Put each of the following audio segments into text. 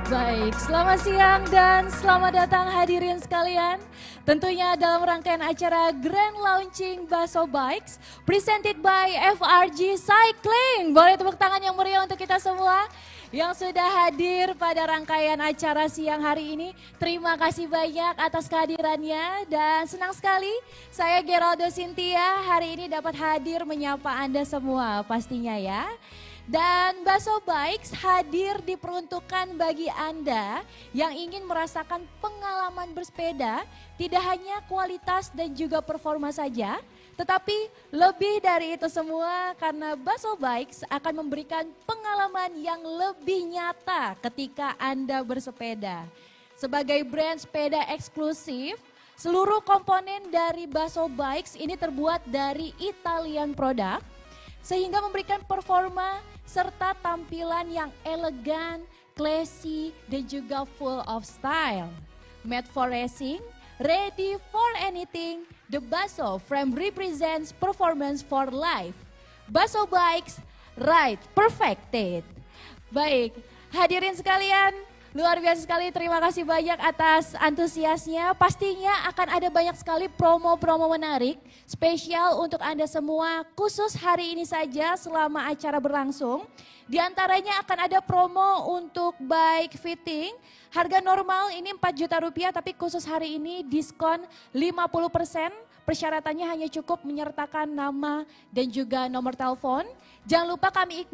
Baik, selamat siang dan selamat datang hadirin sekalian. Tentunya dalam rangkaian acara Grand Launching Baso Bikes presented by FRG Cycling. Boleh tepuk tangan yang meriah untuk kita semua yang sudah hadir pada rangkaian acara siang hari ini. Terima kasih banyak atas kehadirannya dan senang sekali saya Geraldo Cynthia hari ini dapat hadir menyapa Anda semua pastinya ya. Dan Baso Bikes hadir diperuntukkan bagi Anda yang ingin merasakan pengalaman bersepeda, tidak hanya kualitas dan juga performa saja, tetapi lebih dari itu semua karena Baso Bikes akan memberikan pengalaman yang lebih nyata ketika Anda bersepeda. Sebagai brand sepeda eksklusif, seluruh komponen dari Baso Bikes ini terbuat dari Italian product, sehingga memberikan performa serta tampilan yang elegan, classy, dan juga full of style. Made for racing, ready for anything, the Baso frame represents performance for life. Baso Bikes, ride perfected. Baik, hadirin sekalian, luar biasa sekali, terima kasih banyak atas antusiasnya. Pastinya akan ada banyak sekali promo-promo menarik, spesial untuk Anda semua, khusus hari ini saja selama acara berlangsung. Di antaranya akan ada promo untuk bike fitting, harga normal ini 4 juta rupiah, tapi khusus hari ini diskon 50%. Persyaratannya hanya cukup menyertakan nama dan juga nomor telepon. Jangan lupa kami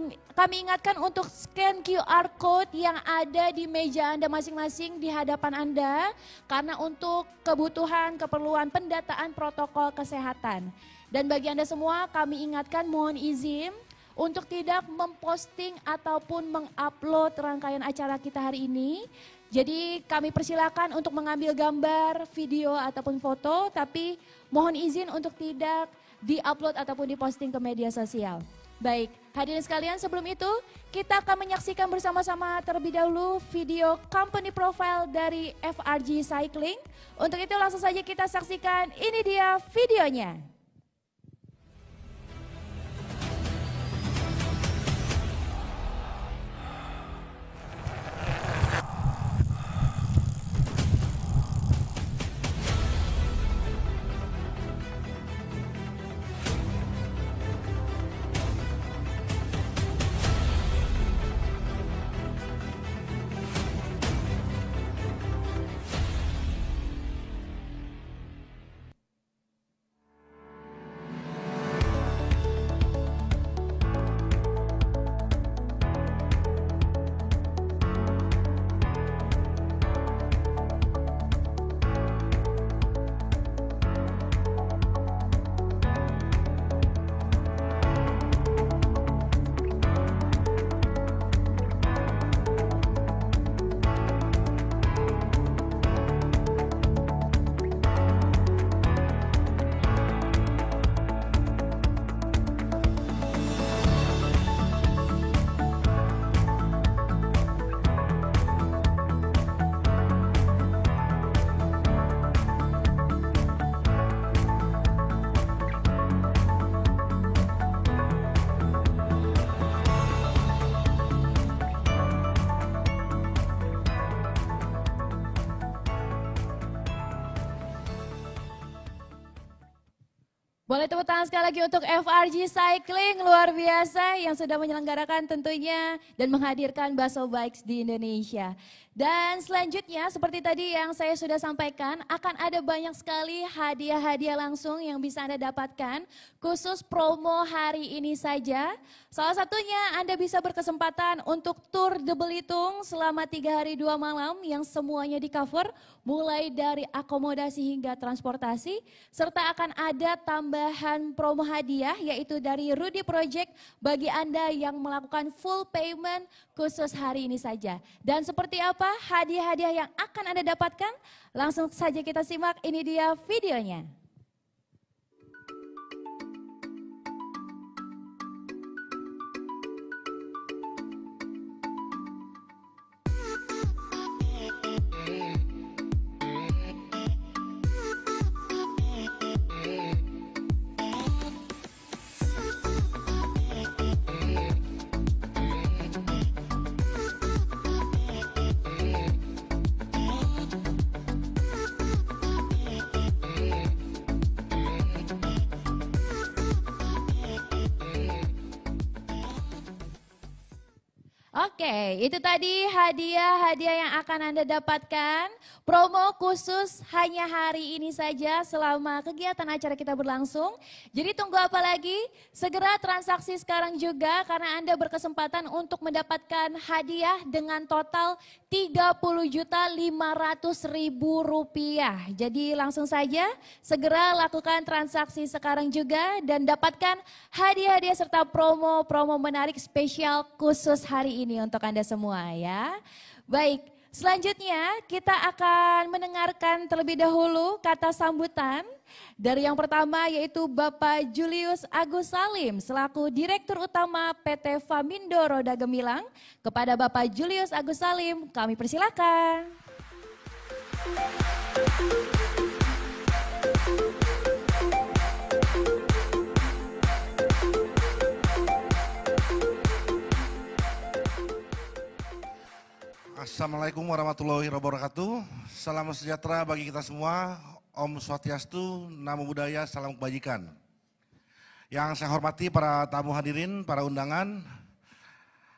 ingatkan untuk scan QR code yang ada di meja Anda masing-masing di hadapan Anda. Karena untuk kebutuhan, keperluan pendataan protokol kesehatan. Dan bagi Anda semua kami ingatkan mohon izin untuk tidak memposting ataupun mengupload rangkaian acara kita hari ini. Jadi kami persilakan untuk mengambil gambar, video ataupun foto, tapi mohon izin untuk tidak di-upload ataupun diposting ke media sosial. Baik, hadirin sekalian sebelum itu kita akan menyaksikan bersama-sama terlebih dahulu video company profile dari FRG Cycling. Untuk itu langsung saja kita saksikan, ini dia videonya. Boleh tepuk tangan sekali lagi untuk FRG Cycling, luar biasa yang sudah menyelenggarakan tentunya dan menghadirkan Baso Bikes di Indonesia. Dan selanjutnya seperti tadi yang saya sudah sampaikan, akan ada banyak sekali hadiah-hadiah langsung yang bisa Anda dapatkan khusus promo hari ini saja. Salah satunya Anda bisa berkesempatan untuk Tour de Belitung selama 3 hari 2 malam yang semuanya di cover mulai dari akomodasi hingga transportasi, serta akan ada tambahan promo hadiah yaitu dari Rudy Project bagi Anda yang melakukan full payment khusus hari ini saja. Dan seperti apa hadiah-hadiah yang akan Anda dapatkan? Langsung saja kita simak, ini dia videonya. Oke, itu tadi hadiah-hadiah yang akan Anda dapatkan. Promo khusus hanya hari ini saja selama kegiatan acara kita berlangsung. Jadi tunggu apa lagi? Segera transaksi sekarang juga karena Anda berkesempatan untuk mendapatkan hadiah dengan total Rp30.500.000. Jadi langsung saja segera lakukan transaksi sekarang juga dan dapatkan hadiah-hadiah serta promo-promo menarik spesial khusus hari ini untuk Anda semua ya. Baik, selanjutnya kita akan mendengarkan terlebih dahulu kata sambutan dari yang pertama yaitu Bapak Julius Agus Salim selaku Direktur Utama PT Famindo Roda Gemilang. Kepada Bapak Julius Agus Salim kami persilakan. Assalamualaikum warahmatullahi wabarakatuh. Salam sejahtera bagi kita semua. Om Swastiastu, Namo Buddhaya, salam kebajikan. Yang saya hormati para tamu hadirin, para undangan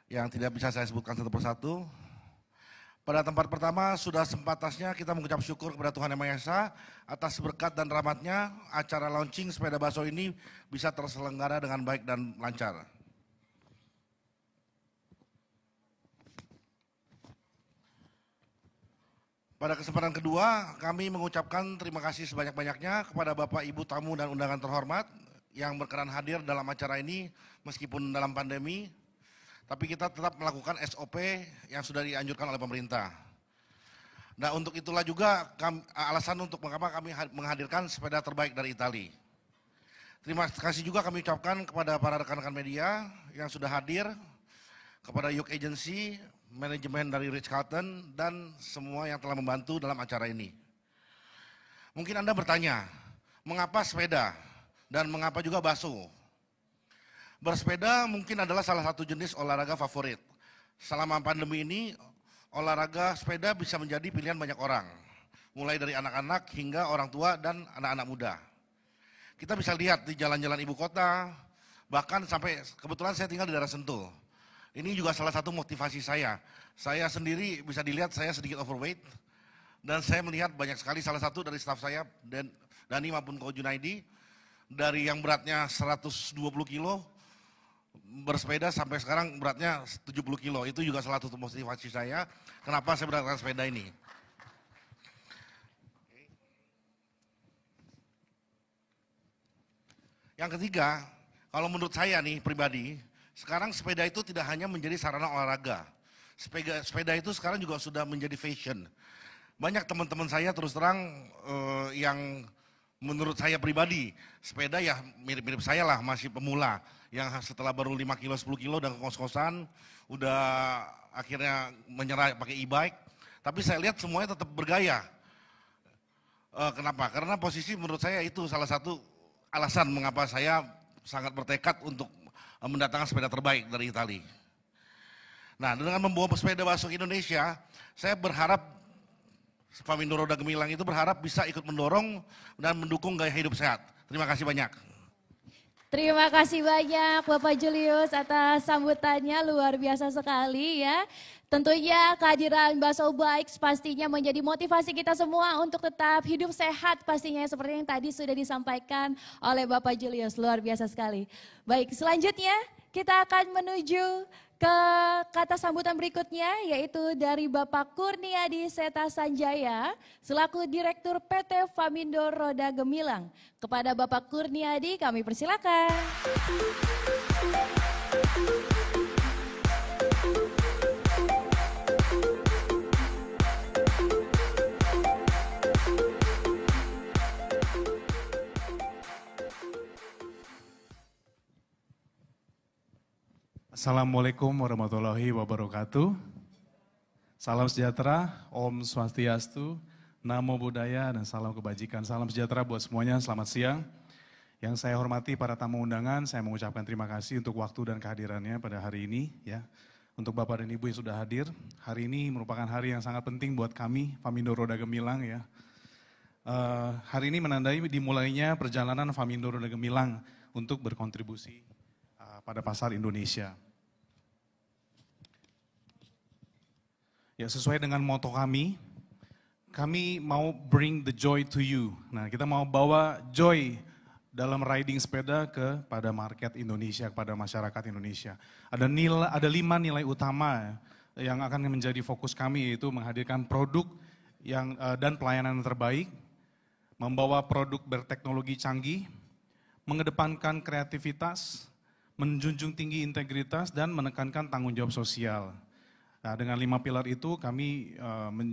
yang tidak bisa saya sebutkan satu persatu. Pada tempat pertama sudah sempatasnya kita mengucap syukur kepada Tuhan Yang Maha Esa atas berkat dan rahmatnya acara launching sepeda Baso ini bisa terselenggara dengan baik dan lancar. Pada kesempatan kedua, kami mengucapkan terima kasih sebanyak-banyaknya kepada Bapak, Ibu, tamu, dan undangan terhormat yang berkenan hadir dalam acara ini meskipun dalam pandemi, tapi kita tetap melakukan SOP yang sudah dianjurkan oleh pemerintah. Nah, untuk itulah juga alasan untuk mengapa kami menghadirkan sepeda terbaik dari Itali. Terima kasih juga kami ucapkan kepada para rekan-rekan media yang sudah hadir, kepada Yuk Agency, manajemen dari Ritz-Carlton, dan semua yang telah membantu dalam acara ini. Mungkin Anda bertanya, mengapa sepeda dan mengapa juga Baso? Bersepeda mungkin adalah salah satu jenis olahraga favorit. Selama pandemi ini, olahraga sepeda bisa menjadi pilihan banyak orang. Mulai dari anak-anak hingga orang tua dan anak-anak muda. Kita bisa lihat di jalan-jalan ibu kota, bahkan sampai kebetulan saya tinggal di daerah Sentul. Ini juga salah satu motivasi saya. Saya sendiri bisa dilihat saya sedikit overweight. Dan saya melihat banyak sekali salah satu dari staf saya, Dani maupun Ko Junaidi, dari yang beratnya 120 kilo, bersepeda sampai sekarang beratnya 70 kilo. Itu juga salah satu motivasi saya, kenapa saya berangkat sepeda ini. Yang ketiga, kalau menurut saya nih pribadi, sekarang sepeda itu tidak hanya menjadi sarana olahraga. Sepeda itu sekarang juga sudah menjadi fashion. Banyak teman-teman saya terus terang yang menurut saya pribadi, sepeda ya mirip-mirip saya lah, masih pemula. Yang setelah baru 5 kilo, 10 kilo udah kos-kosan, udah akhirnya menyerah pakai e-bike. Tapi saya lihat semuanya tetap bergaya. Kenapa? Karena posisi menurut saya itu salah satu alasan mengapa saya sangat bertekad untuk mendatangkan sepeda terbaik dari Itali. Nah, dengan membawa sepeda Baso ke Indonesia, saya berharap Famindo Roda Gemilang itu berharap bisa ikut mendorong dan mendukung gaya hidup sehat. Terima kasih banyak. Terima kasih banyak Bapak Julius atas sambutannya, luar biasa sekali ya. Tentunya kehadiran Baso Bikes pastinya menjadi motivasi kita semua untuk tetap hidup sehat pastinya seperti yang tadi sudah disampaikan oleh Bapak Julius, luar biasa sekali. Baik, selanjutnya kita akan menuju ke kata sambutan berikutnya yaitu dari Bapak Kurniadi Seta Sanjaya selaku Direktur PT Famindo Roda Gemilang. Kepada Bapak Kurniadi kami persilakan. Assalamualaikum warahmatullahi wabarakatuh. Salam sejahtera, Om Swastiastu, Namo Buddhaya, dan salam kebajikan. Salam sejahtera buat semuanya, selamat siang. Yang saya hormati para tamu undangan, saya mengucapkan terima kasih untuk waktu dan kehadirannya pada hari ini. Ya. Untuk Bapak dan Ibu yang sudah hadir, hari ini merupakan hari yang sangat penting buat kami, Famindo Roda Gemilang. Ya. Hari ini menandai dimulainya perjalanan Famindo Roda Gemilang untuk berkontribusi pada pasar Indonesia. Ya, sesuai dengan moto kami mau bring the joy to you. Nah, kita mau bawa joy dalam riding sepeda kepada market Indonesia, kepada masyarakat Indonesia. Ada 5 nilai utama yang akan menjadi fokus kami, yaitu menghadirkan produk dan pelayanan yang terbaik, membawa produk berteknologi canggih, mengedepankan kreativitas, menjunjung tinggi integritas, dan menekankan tanggung jawab sosial. Nah, dengan 5 pilar itu kami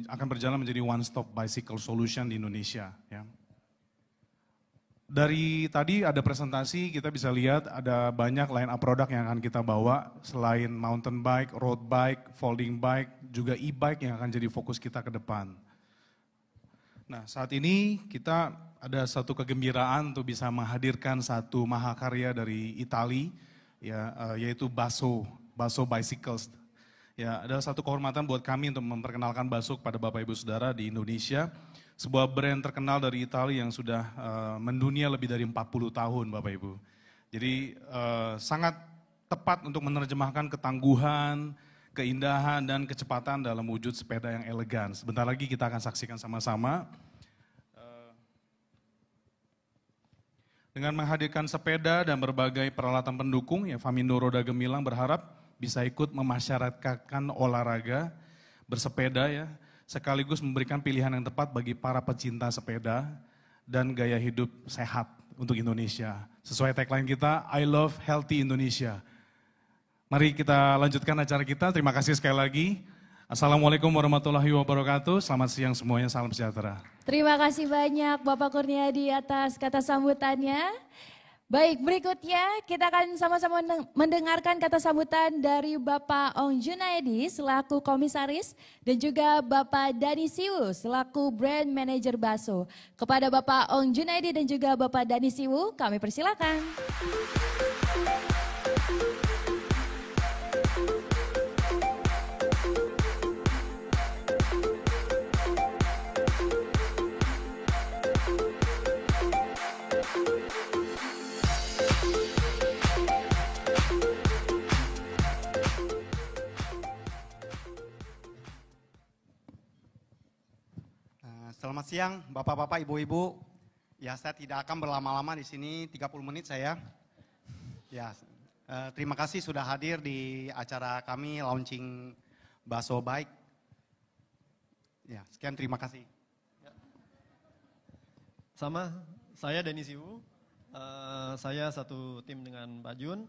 akan berjalan menjadi one stop bicycle solution di Indonesia. Ya. Dari tadi ada presentasi, kita bisa lihat ada banyak line up produk yang akan kita bawa. Selain mountain bike, road bike, folding bike, juga e-bike yang akan jadi fokus kita ke depan. Nah, saat ini kita ada satu kegembiraan untuk bisa menghadirkan satu mahakarya dari Itali, ya, yaitu Baso Bicycles. Ya, adalah satu kehormatan buat kami untuk memperkenalkan Baso kepada Bapak Ibu Saudara di Indonesia. Sebuah brand terkenal dari Italia yang sudah mendunia lebih dari 40 tahun Bapak Ibu. Jadi sangat tepat untuk menerjemahkan ketangguhan, keindahan, dan kecepatan dalam wujud sepeda yang elegan. Sebentar lagi kita akan saksikan sama-sama. Dengan menghadirkan sepeda dan berbagai peralatan pendukung, ya Famindo Roda Gemilang berharap bisa ikut memasyarakatkan olahraga, bersepeda ya, sekaligus memberikan pilihan yang tepat bagi para pecinta sepeda dan gaya hidup sehat untuk Indonesia. Sesuai tagline kita, I love healthy Indonesia. Mari kita lanjutkan acara kita, terima kasih sekali lagi. Assalamualaikum warahmatullahi wabarakatuh, selamat siang semuanya, salam sejahtera. Terima kasih banyak Bapak Kurniadi atas kata sambutannya. Baik, berikutnya kita akan sama-sama mendengarkan kata sambutan dari Bapak Ong Junaidi selaku komisaris dan juga Bapak Dani Siwu selaku brand manager Baso. Kepada Bapak Ong Junaidi dan juga Bapak Dani Siwu kami persilakan. Selamat siang Bapak-bapak, Ibu-ibu. Ya, saya tidak akan berlama-lama di sini, 30 menit saya. Ya, terima kasih sudah hadir di acara kami launching Baso Bike. Ya, sekian terima kasih. Sama, saya Dani Siwu. Saya satu tim dengan Pak Jun.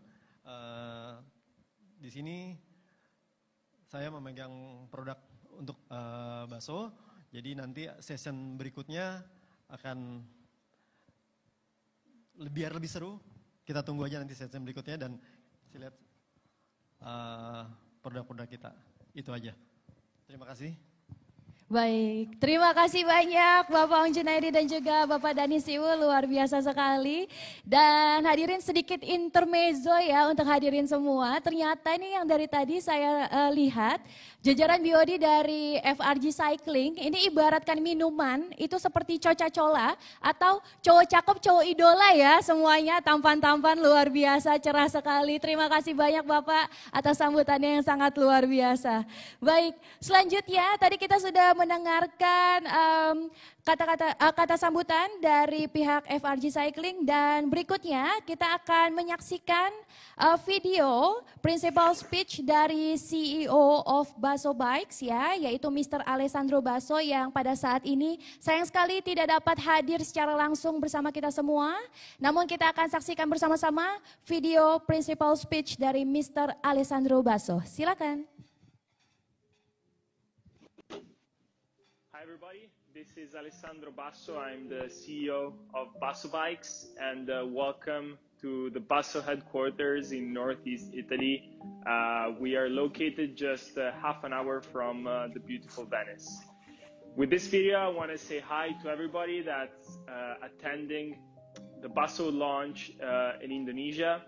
Di sini saya memegang produk untuk Baso. Jadi nanti session berikutnya akan biar lebih seru. Kita tunggu aja nanti session berikutnya dan lihat produk-produk kita. Itu aja. Terima kasih. Baik, terima kasih banyak Bapak Ong Junaidi dan juga Bapak Dani Siwu, luar biasa sekali. Dan hadirin sedikit intermezzo ya untuk hadirin semua. Ternyata ini yang dari tadi saya lihat, jajaran BOD dari FRG Cycling, ini ibaratkan minuman, itu seperti Coca-Cola atau cowok cakep, cowok idola ya semuanya, tampan-tampan luar biasa, cerah sekali. Terima kasih banyak Bapak atas sambutannya yang sangat luar biasa. Baik, selanjutnya tadi kita sudah mendengarkan kata sambutan dari pihak FRG Cycling dan berikutnya kita akan menyaksikan video principal speech dari CEO of Baso Bikes ya, yaitu Mr. Alessandro Basso yang pada saat ini sayang sekali tidak dapat hadir secara langsung bersama kita semua. Namun kita akan saksikan bersama-sama video principal speech dari Mr. Alessandro Basso. Silakan. Hi everybody, this is Alessandro Basso. I'm the CEO of Basso Bikes and welcome to the Basso headquarters in Northeast Italy. We are located just half an hour from the beautiful Venice. With this video, I want to say hi to everybody that's attending the Basso launch in Indonesia.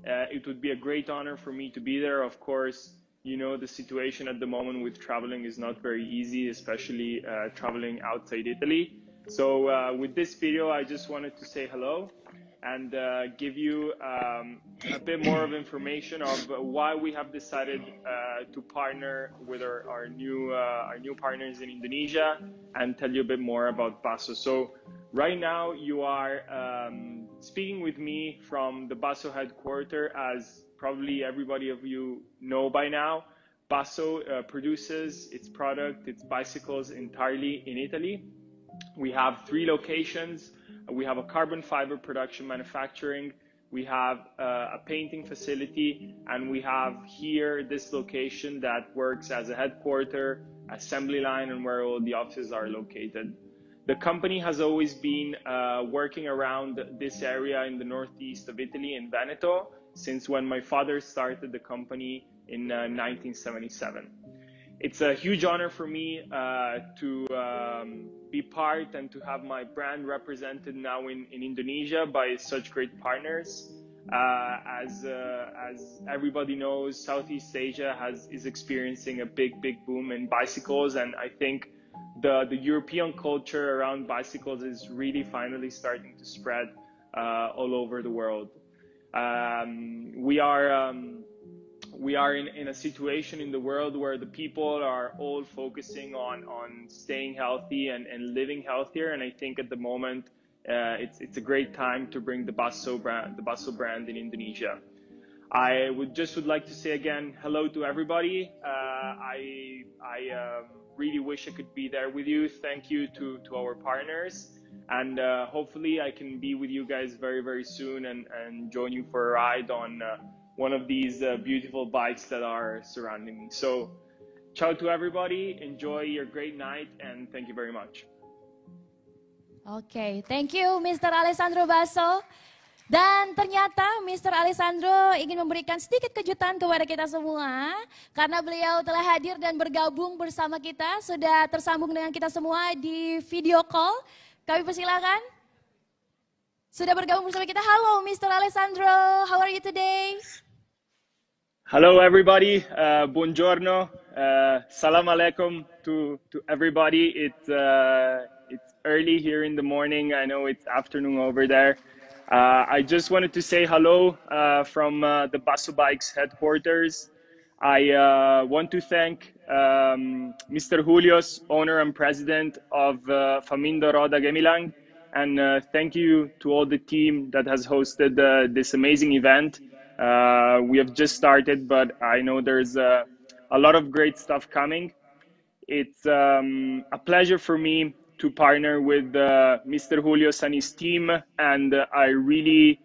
It would be a great honor for me to be there. Of course, you know, the situation at the moment with traveling is not very easy, especially traveling outside Italy. So with this video, I just wanted to say hello and give you a bit more of information of why we have decided to partner with our new partners in Indonesia and tell you a bit more about Basso. So right now you are speaking with me from the Basso headquarters. As probably everybody of you know by now, Basso produces its product, its bicycles entirely in Italy. We have 3 locations. We have a carbon fiber production manufacturing, we have a painting facility, and we have here this location that works as a headquarter, assembly line, and where all the offices are located. The company has always been working around this area in the northeast of Italy, in Veneto, since when my father started the company in 1977. It's a huge honor for me to be part and to have my brand represented now in Indonesia by such great partners. As everybody knows, Southeast Asia is experiencing a big boom in bicycles, and I think the European culture around bicycles is really finally starting to spread all over the world. We are in a situation in the world where the people are all focusing on staying healthy and living healthier, and I think at the moment it's a great time to bring the Basso brand in Indonesia. I would like to say again hello to everybody. I really wish I could be there with you. Thank you to our partners, and hopefully I can be with you guys very soon and join you for a ride on one of these beautiful bikes that are surrounding me. So, ciao to everybody, enjoy your great night, and thank you very much. Oke, thank you Mr. Alessandro Basso. Dan ternyata Mr. Alessandro ingin memberikan sedikit kejutan kepada kita semua, karena beliau telah hadir dan bergabung bersama kita, sudah tersambung dengan kita semua di video call. Kami persilakan. Sudah bergabung bersama kita. Halo Mr. Alessandro, how are you today? Hello everybody, buongiorno, salam alaikum to everybody. It's early here in the morning. I know it's afternoon over there. I just wanted to say hello from the Basso Bikes headquarters. I want to thank Mr. Julius, owner and president of Famindo Roda Gemilang, and thank you to all the team that has hosted this amazing event. We have just started, but I know there's a lot of great stuff coming. It's a pleasure for me to partner with Mr. Julius and his team, and I really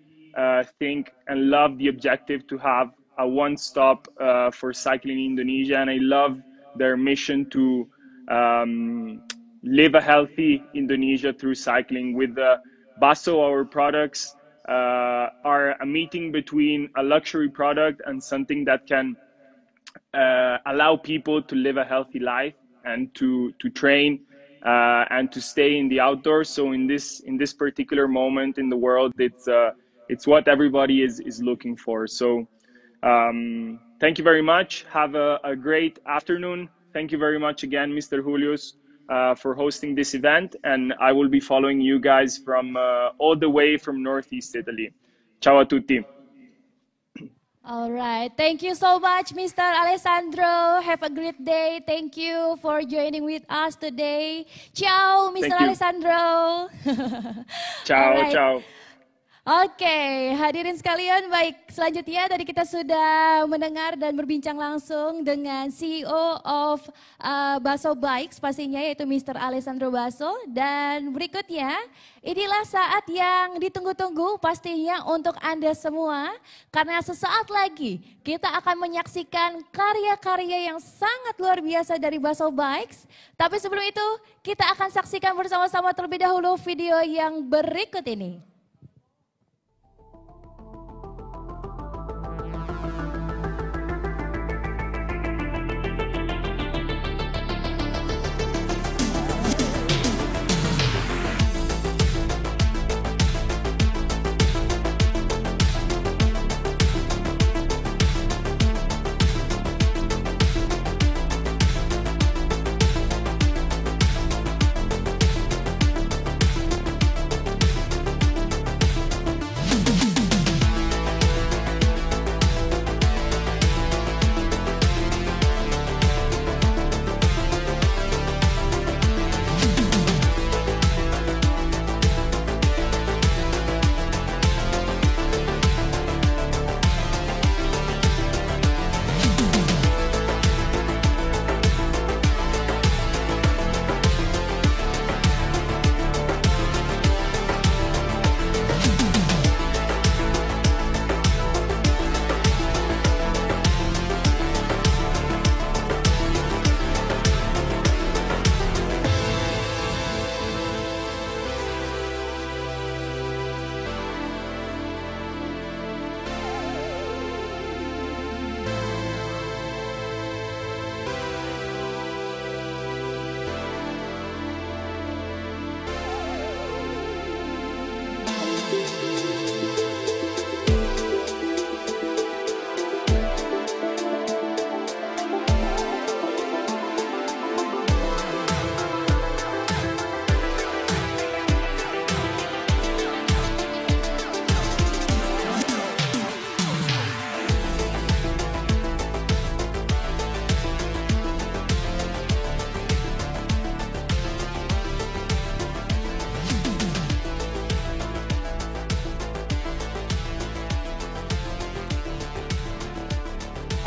think and love the objective to have a one-stop for cycling in Indonesia, and I love their mission to live a healthy Indonesia through cycling. With Basso, our products are a meeting between a luxury product and something that can allow people to live a healthy life. and to train and to stay in the outdoors. So in this particular moment in the world, it's what everybody is looking for. So thank you very much. Have a great afternoon. Thank you very much again, Mr. Julius, for hosting this event, and I will be following you guys from all the way from Northeast Italy. Ciao a tutti. All right, thank you so much, Mr. Alessandro. Have a great day. Thank you for joining with us today. Ciao, Mr. Alessandro. Ciao, right. ciao. Oke, hadirin sekalian, baik, selanjutnya tadi kita sudah mendengar dan berbincang langsung dengan CEO of Basso Bikes pastinya, yaitu Mr. Alessandro Basso. Dan berikutnya, inilah saat yang ditunggu-tunggu pastinya untuk Anda semua, karena sesaat lagi kita akan menyaksikan karya-karya yang sangat luar biasa dari Basso Bikes. Tapi sebelum itu, kita akan saksikan bersama-sama terlebih dahulu video yang berikut ini.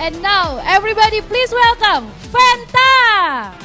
And now, everybody please welcome Fenta!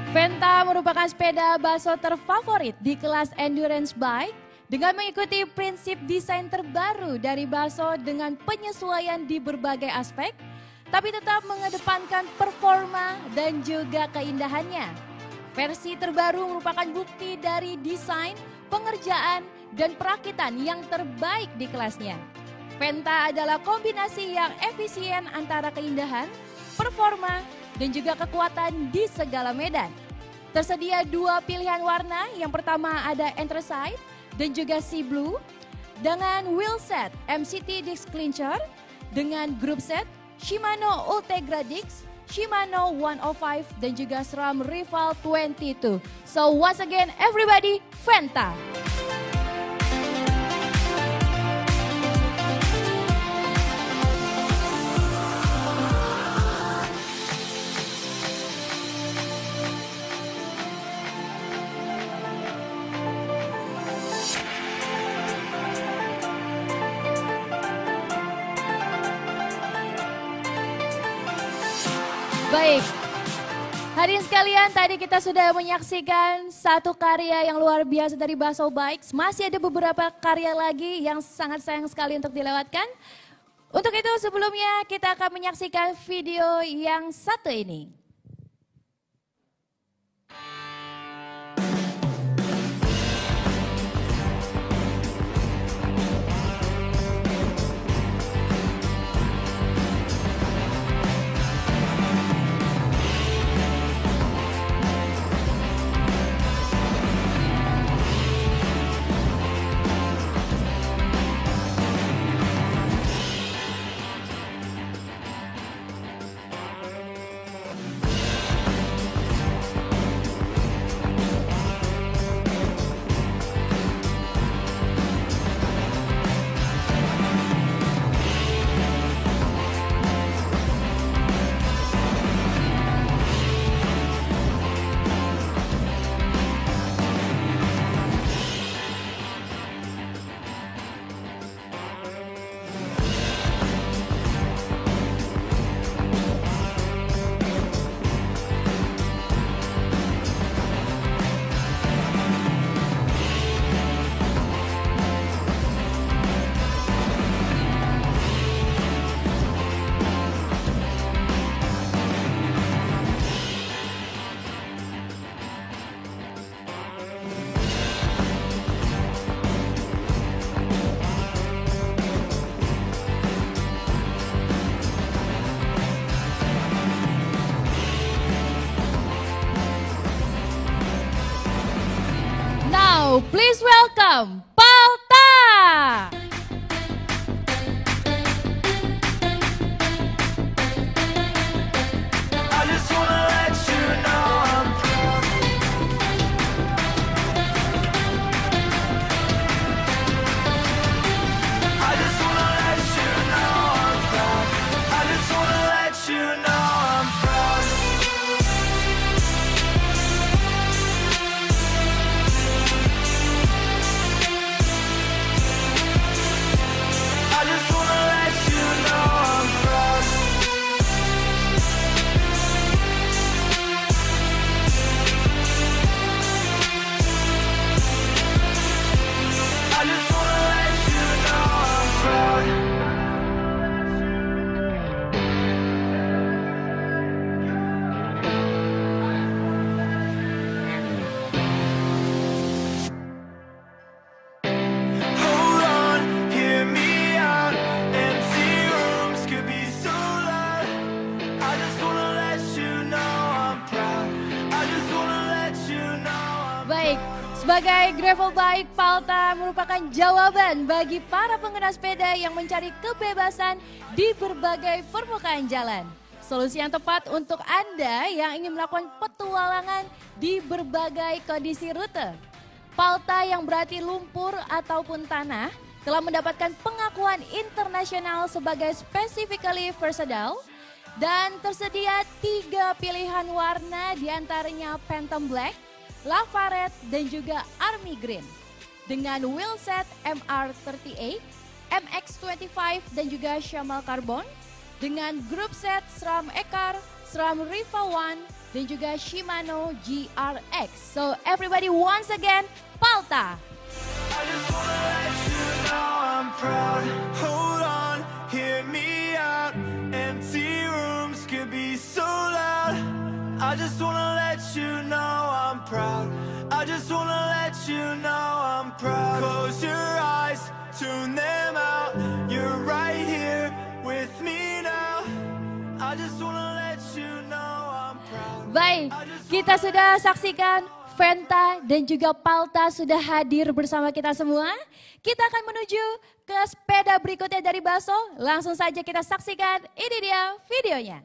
Fenta merupakan sepeda Basso terfavorit di kelas endurance bike dengan mengikuti prinsip desain terbaru dari Basso dengan penyesuaian di berbagai aspek, tapi tetap mengedepankan performa dan juga keindahannya. Versi terbaru merupakan bukti dari desain, pengerjaan, dan perakitan yang terbaik di kelasnya. Fenta adalah kombinasi yang efisien antara keindahan, performa, dan juga kekuatan di segala medan. tersedia 2 pilihan warna. Yang pertama ada Anthracite dan juga Sea Blue. Dengan wheel set MCT Disc Clincher. Dengan group set Shimano Ultegra Disc, Shimano 105 dan juga SRAM Rival 22. So once again everybody, Fenta! Baik, hadirin sekalian, tadi kita sudah menyaksikan satu karya yang luar biasa dari Baso Bikes. Masih ada beberapa karya lagi yang sangat sayang sekali untuk dilewatkan. Untuk itu sebelumnya kita akan menyaksikan video yang satu ini. Please welcome Palta! Sebagai gravel bike, Palta merupakan jawaban bagi para pengguna sepeda yang mencari kebebasan di berbagai permukaan jalan. Solusi yang tepat untuk Anda yang ingin melakukan petualangan di berbagai kondisi rute. Palta yang berarti lumpur ataupun tanah telah mendapatkan pengakuan internasional sebagai specifically versatile dan tersedia 3 pilihan warna diantaranya Phantom Black, Lava Red dan juga Army Green. Dengan wheelset MR38, MX25 dan juga Shamal Carbon. Dengan group set SRAM Ekar, SRAM Rival 1 dan juga Shimano GRX. So everybody once again, Palta! I just wanna let you know I'm proud. Hold on, hear me out. Empty rooms could be so loud. I just wanna let you know I'm proud. I just wanna let you know I'm proud. Close your eyes, tune them out. You're right here with me now. I just wanna let you know I'm proud. Baik, kita sudah saksikan Venta dan juga Palta sudah hadir bersama kita semua. Kita akan menuju ke sepeda berikutnya dari Baso. Langsung saja kita saksikan, ini dia videonya.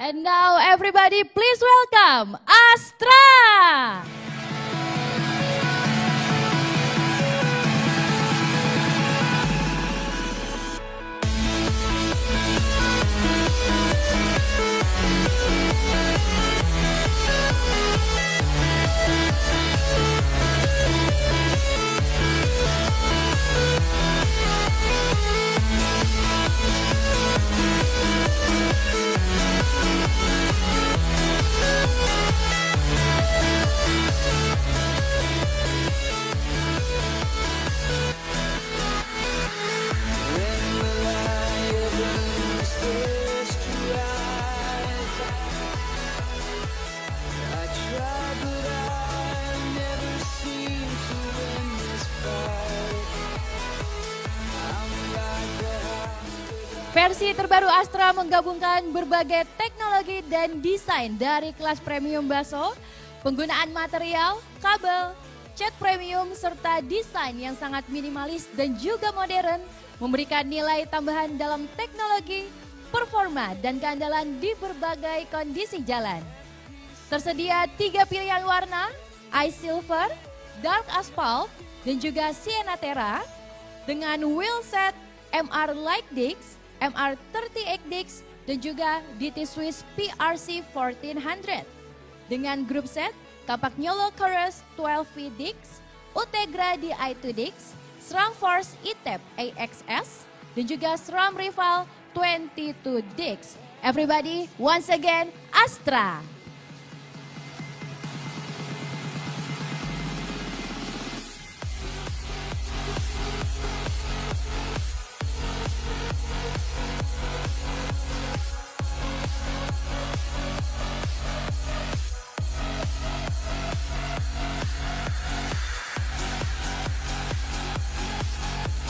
And now everybody please welcome Astra. Versi terbaru Astra menggabungkan berbagai teknologi dan desain dari kelas premium Baso, penggunaan material, kabel, cat premium, serta desain yang sangat minimalis dan juga modern, memberikan nilai tambahan dalam teknologi, performa, dan keandalan di berbagai kondisi jalan. Tersedia 3 pilihan warna, Ice Silver, Dark Asphalt, dan juga Sienna Terra, dengan wheelset MR Light Disc, MR38Dix, dan juga DT Swiss PRC 1400. Dengan grup set, kapak Nyolo Chorus 12V Dix, Utegra DI2 Dix, SRAM Force ETEP AXS, dan juga SRAM Rival 22 Dix. Everybody, once again, Astra.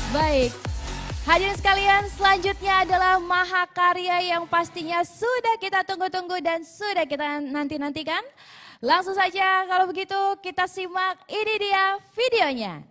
Baik, hadirin sekalian, selanjutnya adalah mahakarya yang pastinya sudah kita tunggu-tunggu dan sudah kita nanti-nantikan. Langsung saja kalau begitu kita simak, ini dia videonya.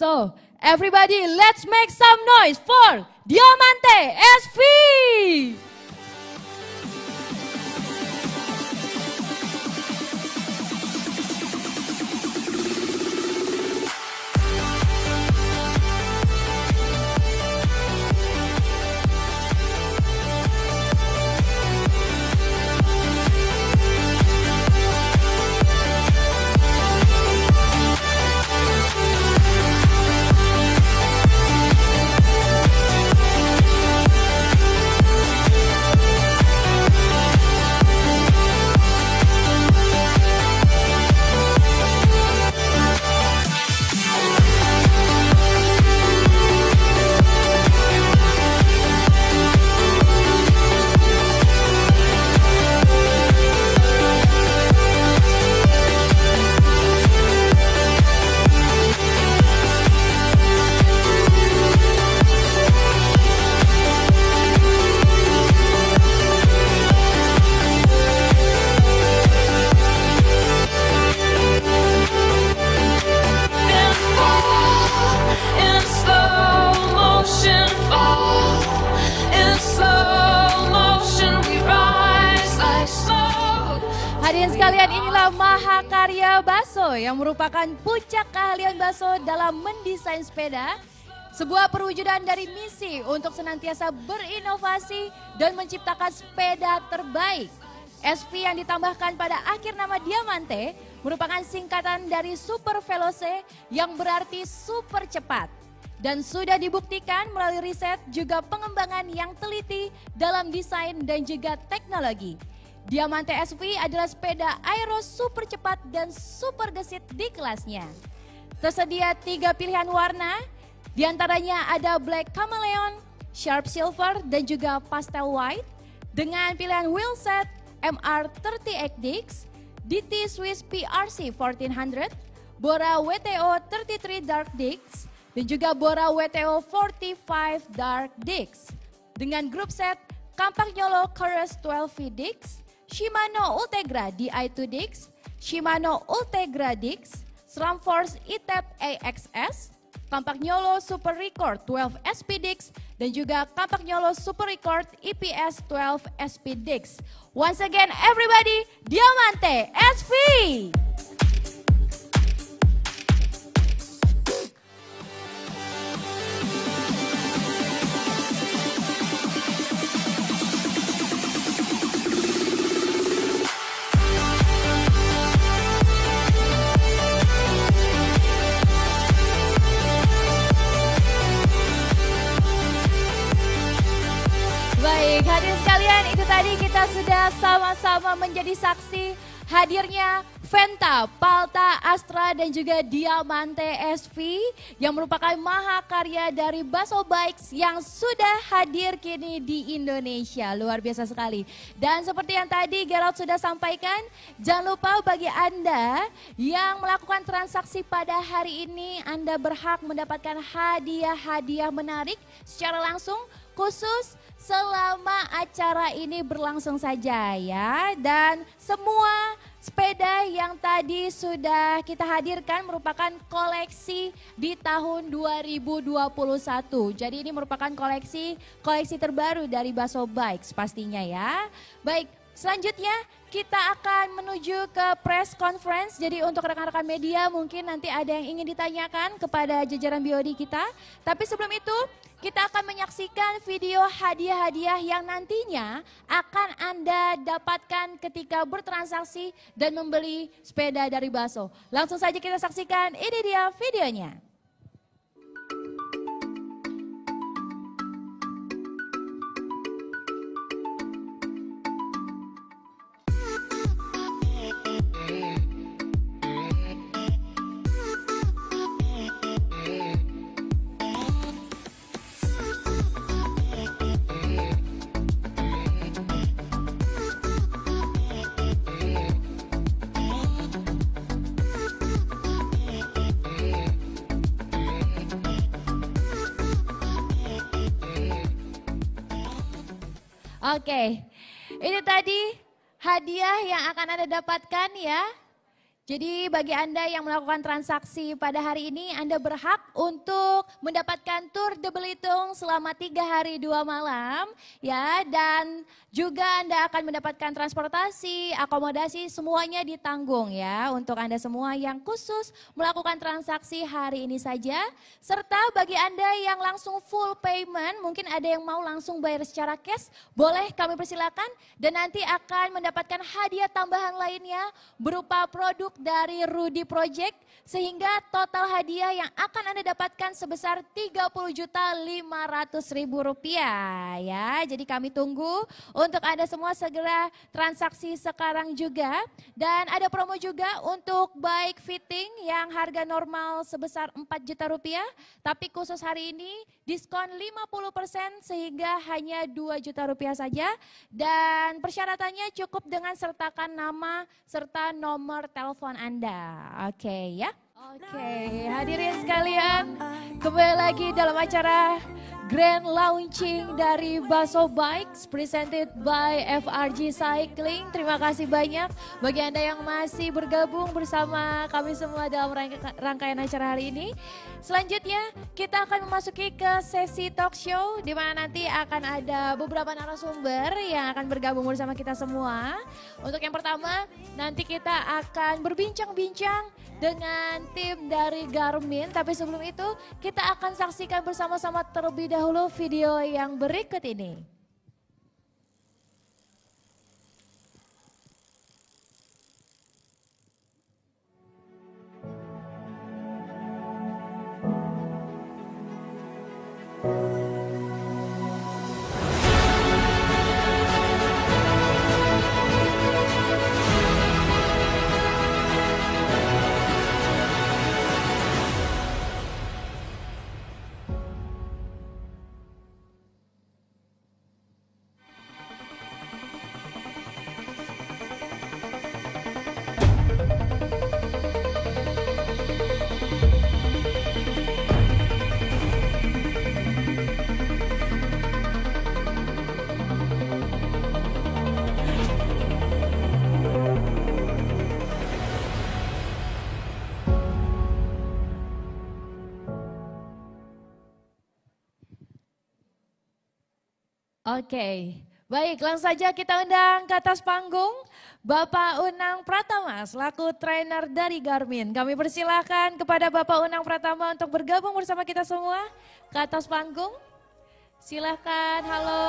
So, everybody let's make some noise for Diamante SV! Hadirin sekalian, inilah Mahakarya Baso yang merupakan puncak keahlian Baso dalam mendesain sepeda. Sebuah perwujudan dari misi untuk senantiasa berinovasi dan menciptakan sepeda terbaik. SV yang ditambahkan pada akhir nama Diamante merupakan singkatan dari Super Veloce yang berarti super cepat. Dan sudah dibuktikan melalui riset juga pengembangan yang teliti dalam desain dan juga teknologi. Diamante SV adalah sepeda aero super cepat dan super gesit di kelasnya. Tersedia 3 pilihan warna, diantaranya ada Black Chameleon, Sharp Silver, dan juga Pastel White. Dengan pilihan wheelset MR38Dix, DT Swiss PRC 1400, Bora WTO 33 Dark Dix, dan juga Bora WTO 45 Dark Dix. Dengan grup set Campagnolo Courage 12V Dix, Shimano Ultegra Di2 Dix, Shimano Ultegra Dix, SRAMForce E-Tap AXS, Campagnolo Super Record 12 SP Dix, dan juga Campagnolo Super Record EPS 12 SP Dix. Once again everybody, Diamante SV! Baik, hadirin sekalian, itu tadi kita sudah sama-sama menjadi saksi hadirnya Venta, Palta, Astra, dan juga Diamante SV yang merupakan mahakarya dari Baso Bikes yang sudah hadir kini di Indonesia. Luar biasa sekali. Dan seperti yang tadi Gerald sudah sampaikan, jangan lupa bagi Anda yang melakukan transaksi pada hari ini, Anda berhak mendapatkan hadiah-hadiah menarik secara langsung khusus selama acara ini berlangsung saja ya. Dan semua sepeda yang tadi sudah kita hadirkan merupakan koleksi di tahun 2021. Jadi ini merupakan koleksi terbaru dari Baso Bikes pastinya ya. Baik, selanjutnya kita akan menuju ke press conference. Jadi untuk rekan-rekan media mungkin nanti ada yang ingin ditanyakan kepada jajaran BOD kita. Tapi sebelum itu kita akan menyaksikan video hadiah-hadiah yang nantinya akan Anda dapatkan ketika bertransaksi dan membeli sepeda dari Baso. Langsung saja kita saksikan, ini dia videonya. Oke, ini tadi hadiah yang akan Anda dapatkan ya. Jadi bagi Anda yang melakukan transaksi pada hari ini, Anda berhak untuk mendapatkan tur The Belitung selama 3 hari 2 malam. Ya, dan juga Anda akan mendapatkan transportasi, akomodasi, semuanya ditanggung ya. Untuk Anda semua yang khusus melakukan transaksi hari ini saja. Serta bagi Anda yang langsung full payment, mungkin ada yang mau langsung bayar secara cash, boleh kami persilakan. Dan nanti akan mendapatkan hadiah tambahan lainnya berupa produk dari Rudy Project, sehingga total hadiah yang akan Anda dapatkan sebesar Rp30.500.000 ya. Jadi kami tunggu untuk Anda semua segera transaksi sekarang juga. Dan ada promo juga untuk bike fitting yang harga normal sebesar Rp4 juta, tapi khusus hari ini diskon 50% sehingga hanya Rp2 juta saja. Dan persyaratannya cukup dengan sertakan nama serta nomor telepon Anda. Oke ya. Oke, hadirin sekalian, kembali lagi dalam acara Grand Launching dari Baso Bikes presented by FRG Cycling. Terima kasih banyak bagi Anda yang masih bergabung bersama kami semua dalam rangkaian acara hari ini. Selanjutnya kita akan memasuki ke sesi talk show di mana nanti akan ada beberapa narasumber yang akan bergabung bersama kita semua. Untuk yang pertama, nanti kita akan berbincang-bincang dengan tim dari Garmin, tapi sebelum itu kita akan saksikan bersama-sama terlebih dahulu video yang berikut ini. Oke, baik, langsung saja kita undang ke atas panggung Bapak Unang Pratama selaku trainer dari Garmin. Kami persilahkan kepada Bapak Unang Pratama untuk bergabung bersama kita semua ke atas panggung. Silakan, halo.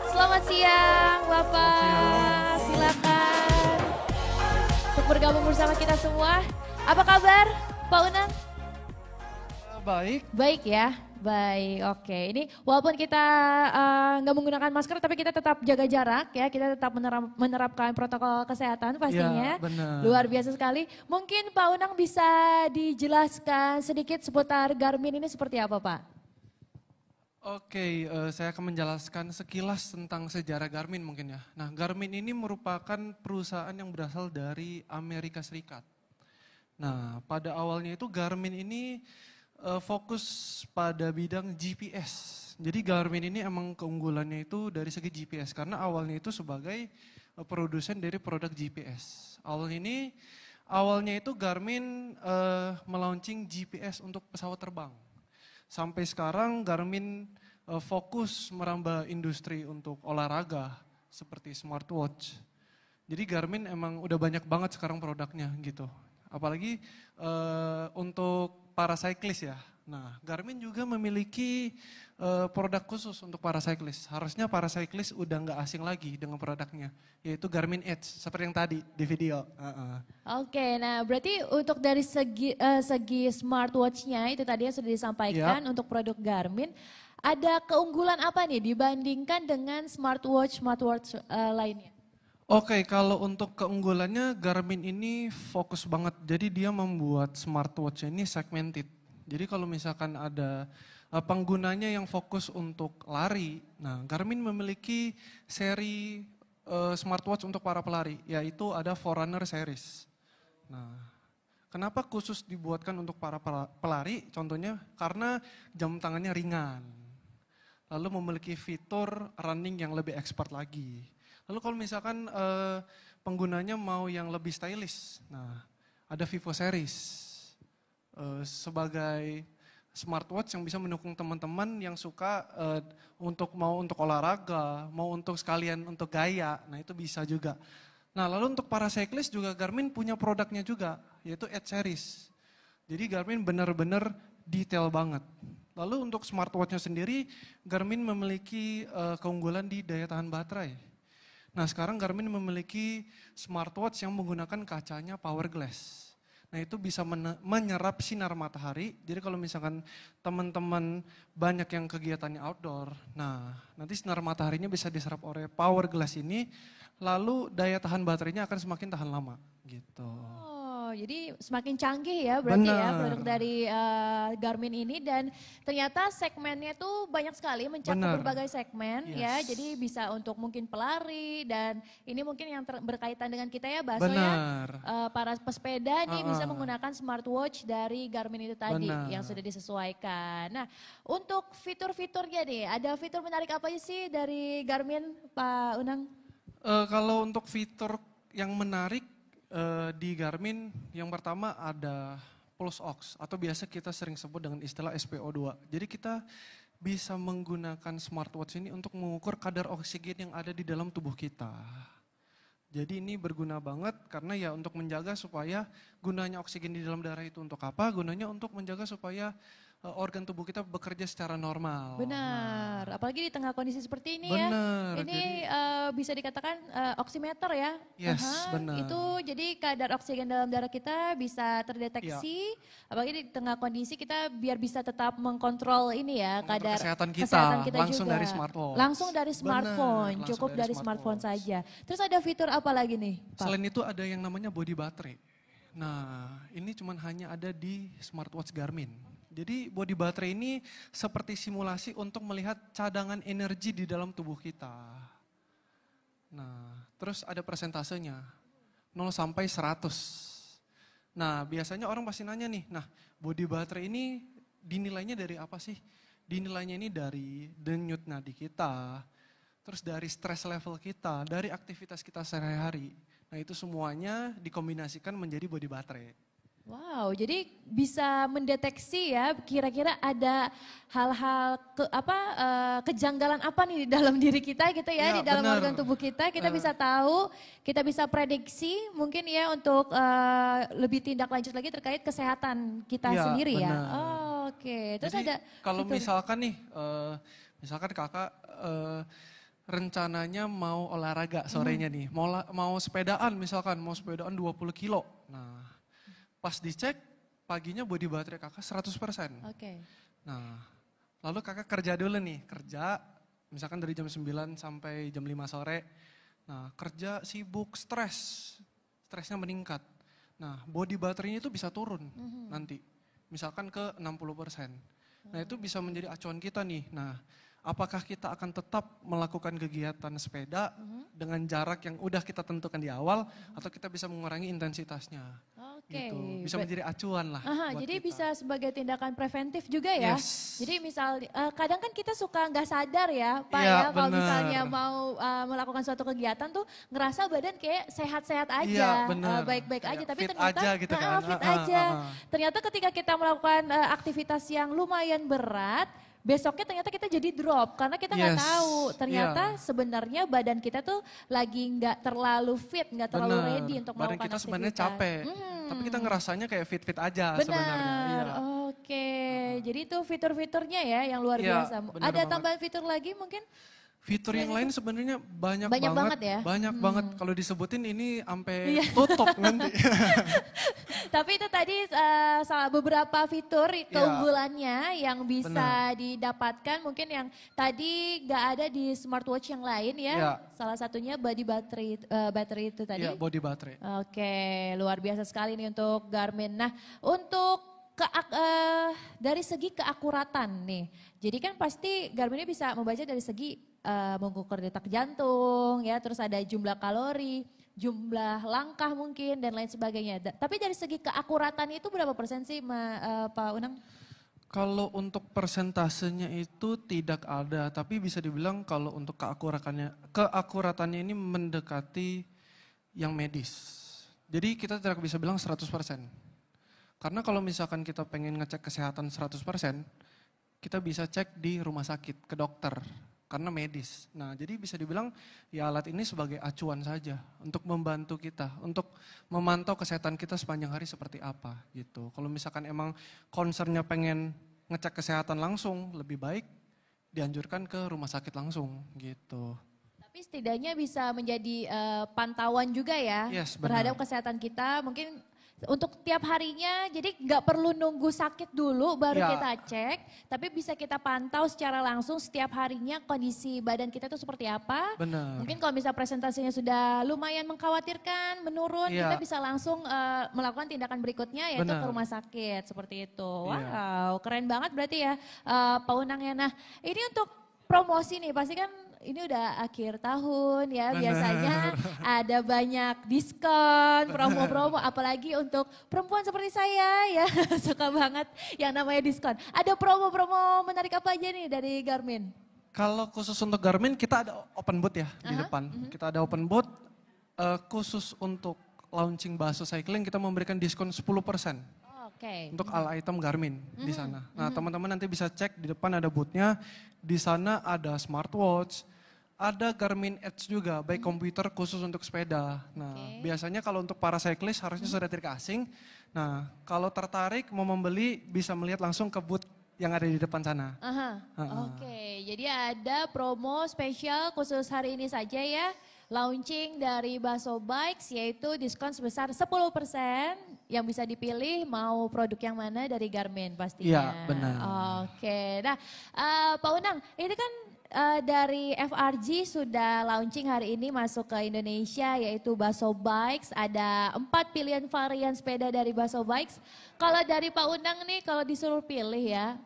Selamat siang Bapak, silakan untuk bergabung bersama kita semua. Apa kabar Pak Unang? Baik. Baik ya. Baik, oke. Ini walaupun kita nggak menggunakan masker, tapi kita tetap jaga jarak ya. Kita tetap menerapkan protokol kesehatan pastinya. Ya, benar. Luar biasa sekali. Mungkin Pak Unang bisa dijelaskan sedikit seputar Garmin ini seperti apa Pak? Oke, saya akan menjelaskan sekilas tentang sejarah Garmin mungkin ya. Nah, Garmin ini merupakan perusahaan yang berasal dari Amerika Serikat. Nah, pada awalnya itu Garmin ini fokus pada bidang GPS. Jadi Garmin ini emang keunggulannya itu dari segi GPS karena awalnya itu sebagai produsen dari produk GPS. Awalnya itu Garmin melaunching GPS untuk pesawat terbang. Sampai sekarang Garmin fokus merambah industri untuk olahraga seperti smartwatch. Jadi Garmin emang udah banyak banget sekarang produknya gitu. Apalagi untuk para cyclist ya. Nah, Garmin juga memiliki produk khusus untuk para cyclist. Harusnya para cyclist udah nggak asing lagi dengan produknya, yaitu Garmin Edge seperti yang tadi di video. Oke, nah berarti untuk dari segi smartwatch-nya itu tadi yang sudah disampaikan untuk produk Garmin, ada keunggulan apa nih dibandingkan dengan smartwatch lainnya? Oke, kalau untuk keunggulannya Garmin ini fokus banget. Jadi dia membuat smartwatch ini segmented. Jadi kalau misalkan ada penggunanya yang fokus untuk lari, nah Garmin memiliki seri smartwatch untuk para pelari, yaitu ada Forerunner series. Nah, kenapa khusus dibuatkan untuk para pelari? Contohnya karena jam tangannya ringan, lalu memiliki fitur running yang lebih expert lagi. Lalu kalau misalkan penggunanya mau yang lebih stylish, nah ada Vivo Series sebagai smartwatch yang bisa mendukung teman-teman yang suka untuk olahraga, mau untuk sekalian untuk gaya, nah itu bisa juga. Nah lalu untuk para cyclist juga Garmin punya produknya juga, yaitu Edge Series. Jadi Garmin benar-benar detail banget. Lalu untuk smartwatch-nya sendiri, Garmin memiliki keunggulan di daya tahan baterai. Nah sekarang Garmin memiliki smartwatch yang menggunakan kacanya power glass. Nah itu bisa menyerap sinar matahari, jadi kalau misalkan teman-teman banyak yang kegiatannya outdoor, nah nanti sinar mataharinya bisa diserap oleh power glass ini, lalu daya tahan baterainya akan semakin tahan lama gitu. Jadi semakin canggih ya berarti ya Benar. produk dari Garmin ini dan ternyata segmennya tuh banyak sekali mencakup Benar. berbagai segmen ya. Yes. Jadi bisa untuk mungkin pelari dan ini mungkin yang berkaitan dengan kita ya Baso ya. Benar. Para pesepeda nih bisa menggunakan smartwatch dari Garmin itu tadi Benar. yang sudah disesuaikan. Nah untuk fitur-fiturnya nih ada fitur menarik apa sih dari Garmin Pak Unang? Kalau untuk fitur yang menarik di Garmin, yang pertama ada pulse ox atau biasa kita sering sebut dengan istilah SpO2. Jadi kita bisa menggunakan smartwatch ini untuk mengukur kadar oksigen yang ada di dalam tubuh kita. Jadi ini berguna banget karena ya untuk menjaga supaya gunanya oksigen di dalam darah itu untuk apa? Gunanya untuk menjaga supaya organ tubuh kita bekerja secara normal. Benar, apalagi di tengah kondisi seperti ini Benar, ya. Ini bisa dikatakan oximeter ya. Yes, benar. Itu jadi kadar oksigen dalam darah kita bisa terdeteksi. Apalagi di tengah kondisi kita biar bisa tetap mengkontrol ini ya Mengontrol kadar kesehatan kita, langsung juga. dari smartphone. Langsung dari Benar, smartphone, langsung cukup dari dari smartphone smartphone. saja. Terus ada fitur apa lagi nih, Pak? Selain itu ada yang namanya body baterai. Nah, ini cuman hanya ada di smartwatch Garmin. Jadi body baterai ini seperti simulasi untuk melihat cadangan energi di dalam tubuh kita. Nah, terus ada persentasenya, 0 sampai 100. Nah, biasanya orang pasti nanya nih, nah body baterai ini dinilainya dari apa sih? Dinilainya ini dari denyut nadi kita, terus dari stress level kita, dari aktivitas kita sehari-hari. Nah itu semuanya dikombinasikan menjadi body baterai. Wow, jadi bisa mendeteksi ya kira-kira ada hal-hal kejanggalan apa nih di dalam diri kita gitu ya, Ya, di dalam benar. organ tubuh kita bisa tahu, kita bisa prediksi mungkin ya untuk lebih tindak lanjut lagi terkait kesehatan kita Ya, sendiri ya. benar. Oh, oke. Terus Jadi ada kalau fitur- misalkan nih, misalkan kakak rencananya mau olahraga sorenya nih, mau sepedaan misalkan, mau sepedaan 20 kilo. Nah pas dicek paginya body baterai kakak 100%. Oke. Nah lalu kakak kerja dulu nih, kerja misalkan dari jam 9 sampai jam 5 sore. Nah kerja sibuk, stresnya meningkat. Nah body baterainya itu bisa turun nanti, misalkan ke 60%. Nah itu bisa menjadi acuan kita nih. Nah apakah kita akan tetap melakukan kegiatan sepeda dengan jarak yang udah kita tentukan di awal atau kita bisa mengurangi intensitasnya. Oke. Gitu. Bisa menjadi acuan lah. buat Jadi kita. bisa sebagai tindakan preventif juga ya. Yes. Jadi misal kadang kan kita suka nggak sadar ya Pak Iya, ya kalau bener. misalnya mau melakukan suatu kegiatan tuh ngerasa badan kayak sehat-sehat aja, Iya, bener. baik-baik aja. Kayak Tapi fit ternyata aja gitu kan. fit aja. Ternyata ketika kita melakukan aktivitas yang lumayan berat, besoknya ternyata kita jadi drop karena kita nggak Yes, tahu ternyata iya. sebenarnya badan kita tuh lagi nggak terlalu fit, nggak terlalu Bener. ready untuk Badan melakukan kita sebenarnya aktivitas. capek, tapi kita ngerasanya kayak fit-fit aja Benar, sebenarnya. Iya. oke. Jadi itu fitur-fiturnya ya yang luar Iya, biasa. benar Ada banget. tambahan fitur lagi mungkin? Fitur yang lain sebenarnya banyak, Banyak banget ya? Banyak banget. Kalau disebutin ini sampai Iya. tutup nanti. Tapi itu tadi salah beberapa fitur keunggulannya yang bisa Benar. didapatkan mungkin yang tadi nggak ada di smartwatch yang lain ya. Iya. Salah satunya body battery itu tadi. Iya, body baterai. Oke, luar biasa sekali nih untuk Garmin. Nah, untuk dari segi keakuratan nih. Jadi kan pasti Garmin ini bisa membaca dari segi mengukur detak jantung, ya, terus ada jumlah kalori, jumlah langkah mungkin dan lain sebagainya. Tapi dari segi keakuratan itu berapa persen sih Pak Unang? Kalau untuk persentasenya itu tidak ada, tapi bisa dibilang kalau untuk keakuratannya ini mendekati yang medis. Jadi kita tidak bisa bilang 100%. Karena kalau misalkan kita pengen ngecek kesehatan 100%, kita bisa cek di rumah sakit, ke dokter, karena medis. Nah jadi bisa dibilang ya alat ini sebagai acuan saja untuk membantu kita, untuk memantau kesehatan kita sepanjang hari seperti apa gitu. Kalau misalkan emang concernnya pengen ngecek kesehatan langsung, lebih baik dianjurkan ke rumah sakit langsung gitu. Tapi setidaknya bisa menjadi pantauan juga ya terhadap kesehatan kita. Mungkin untuk tiap harinya, jadi nggak perlu nunggu sakit dulu baru kita cek, tapi bisa kita pantau secara langsung setiap harinya kondisi badan kita itu seperti apa. Benar. Mungkin kalau misalnya presentasinya sudah lumayan mengkhawatirkan, menurun, kita bisa langsung melakukan tindakan berikutnya yaitu ke rumah sakit seperti itu. Wow, keren banget berarti ya Pak Unangnya. Nah ini untuk promosi nih, pasti kan ini udah akhir tahun ya, biasanya ada banyak diskon, promo-promo, apalagi untuk perempuan seperti saya ya, suka banget yang namanya diskon. Ada promo-promo menarik apa aja nih dari Garmin? Kalau khusus untuk Garmin kita ada open booth ya di depan. Kita ada open booth, khusus untuk launching Baso Cycling kita memberikan diskon 10%. Untuk all item Garmin di sana. Nah teman-teman nanti bisa cek di depan ada boothnya, di sana ada smartwatch, ada Garmin Edge juga, baik komputer khusus untuk sepeda. Nah biasanya kalau untuk para cyclist harusnya sudah tidak asing. Nah kalau tertarik mau membeli bisa melihat langsung ke booth yang ada di depan sana. Jadi ada promo spesial khusus hari ini saja ya. Launching dari Baso Bikes yaitu diskon sebesar 10% yang bisa dipilih mau produk yang mana dari Garmin pastinya. Iya benar. Nah Pak Unang ini kan dari FRG sudah launching hari ini masuk ke Indonesia yaitu Baso Bikes. Ada 4 pilihan varian sepeda dari Baso Bikes. Kalau dari Pak Unang nih kalau disuruh pilih ya,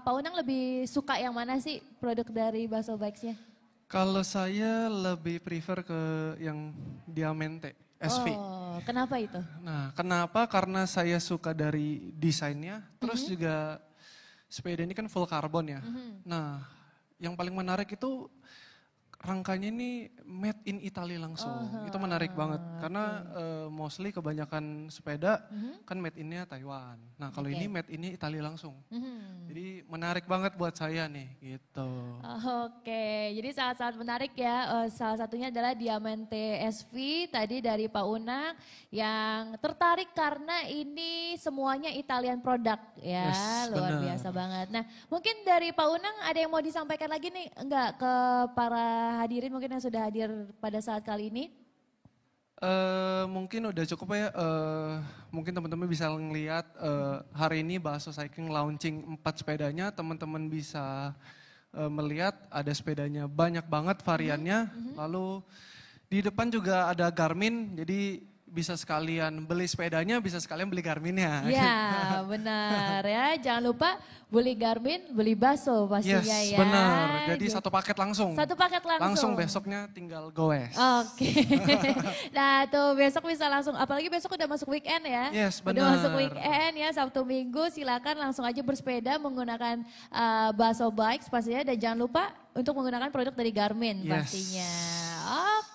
Pak Unang lebih suka yang mana sih produk dari Baso Bikesnya? Kalau saya lebih prefer ke yang Diamante SV. Oh, kenapa itu? Nah, kenapa? Karena saya suka dari desainnya, terus juga sepeda ini kan full karbon ya. Nah, yang paling menarik itu rangkanya ini made in Italy langsung. Itu menarik banget karena mostly kebanyakan sepeda kan made in-nya Taiwan. Nah, kalau ini made in-nya Italy langsung. Jadi menarik banget buat saya nih gitu. Jadi sangat-sangat menarik ya. Salah satunya adalah Diamante SV tadi dari Pak Unang yang tertarik karena ini semuanya Italian product ya. Luar biasa banget. Nah, mungkin dari Pak Unang ada yang mau disampaikan lagi nih enggak ke para hadirin mungkin yang sudah hadir pada saat kali ini? Mungkin udah cukup ya, mungkin teman-teman bisa ngelihat hari ini Baso Cycling launching 4 sepedanya, teman-teman bisa melihat ada sepedanya banyak banget variannya, lalu di depan juga ada Garmin, jadi bisa sekalian beli sepedanya, bisa sekalian beli Garminnya. Ya benar ya, jangan lupa beli Garmin, beli Baso pastinya ya. Benar, jadi satu paket langsung. Satu paket langsung. Langsung besoknya tinggal goes. Nah tuh besok bisa langsung, apalagi besok udah masuk weekend ya. Benar. Udah masuk weekend ya, Sabtu Minggu silakan langsung aja bersepeda menggunakan Baso Bikes pastinya. Dan jangan lupa untuk menggunakan produk dari Garmin pastinya.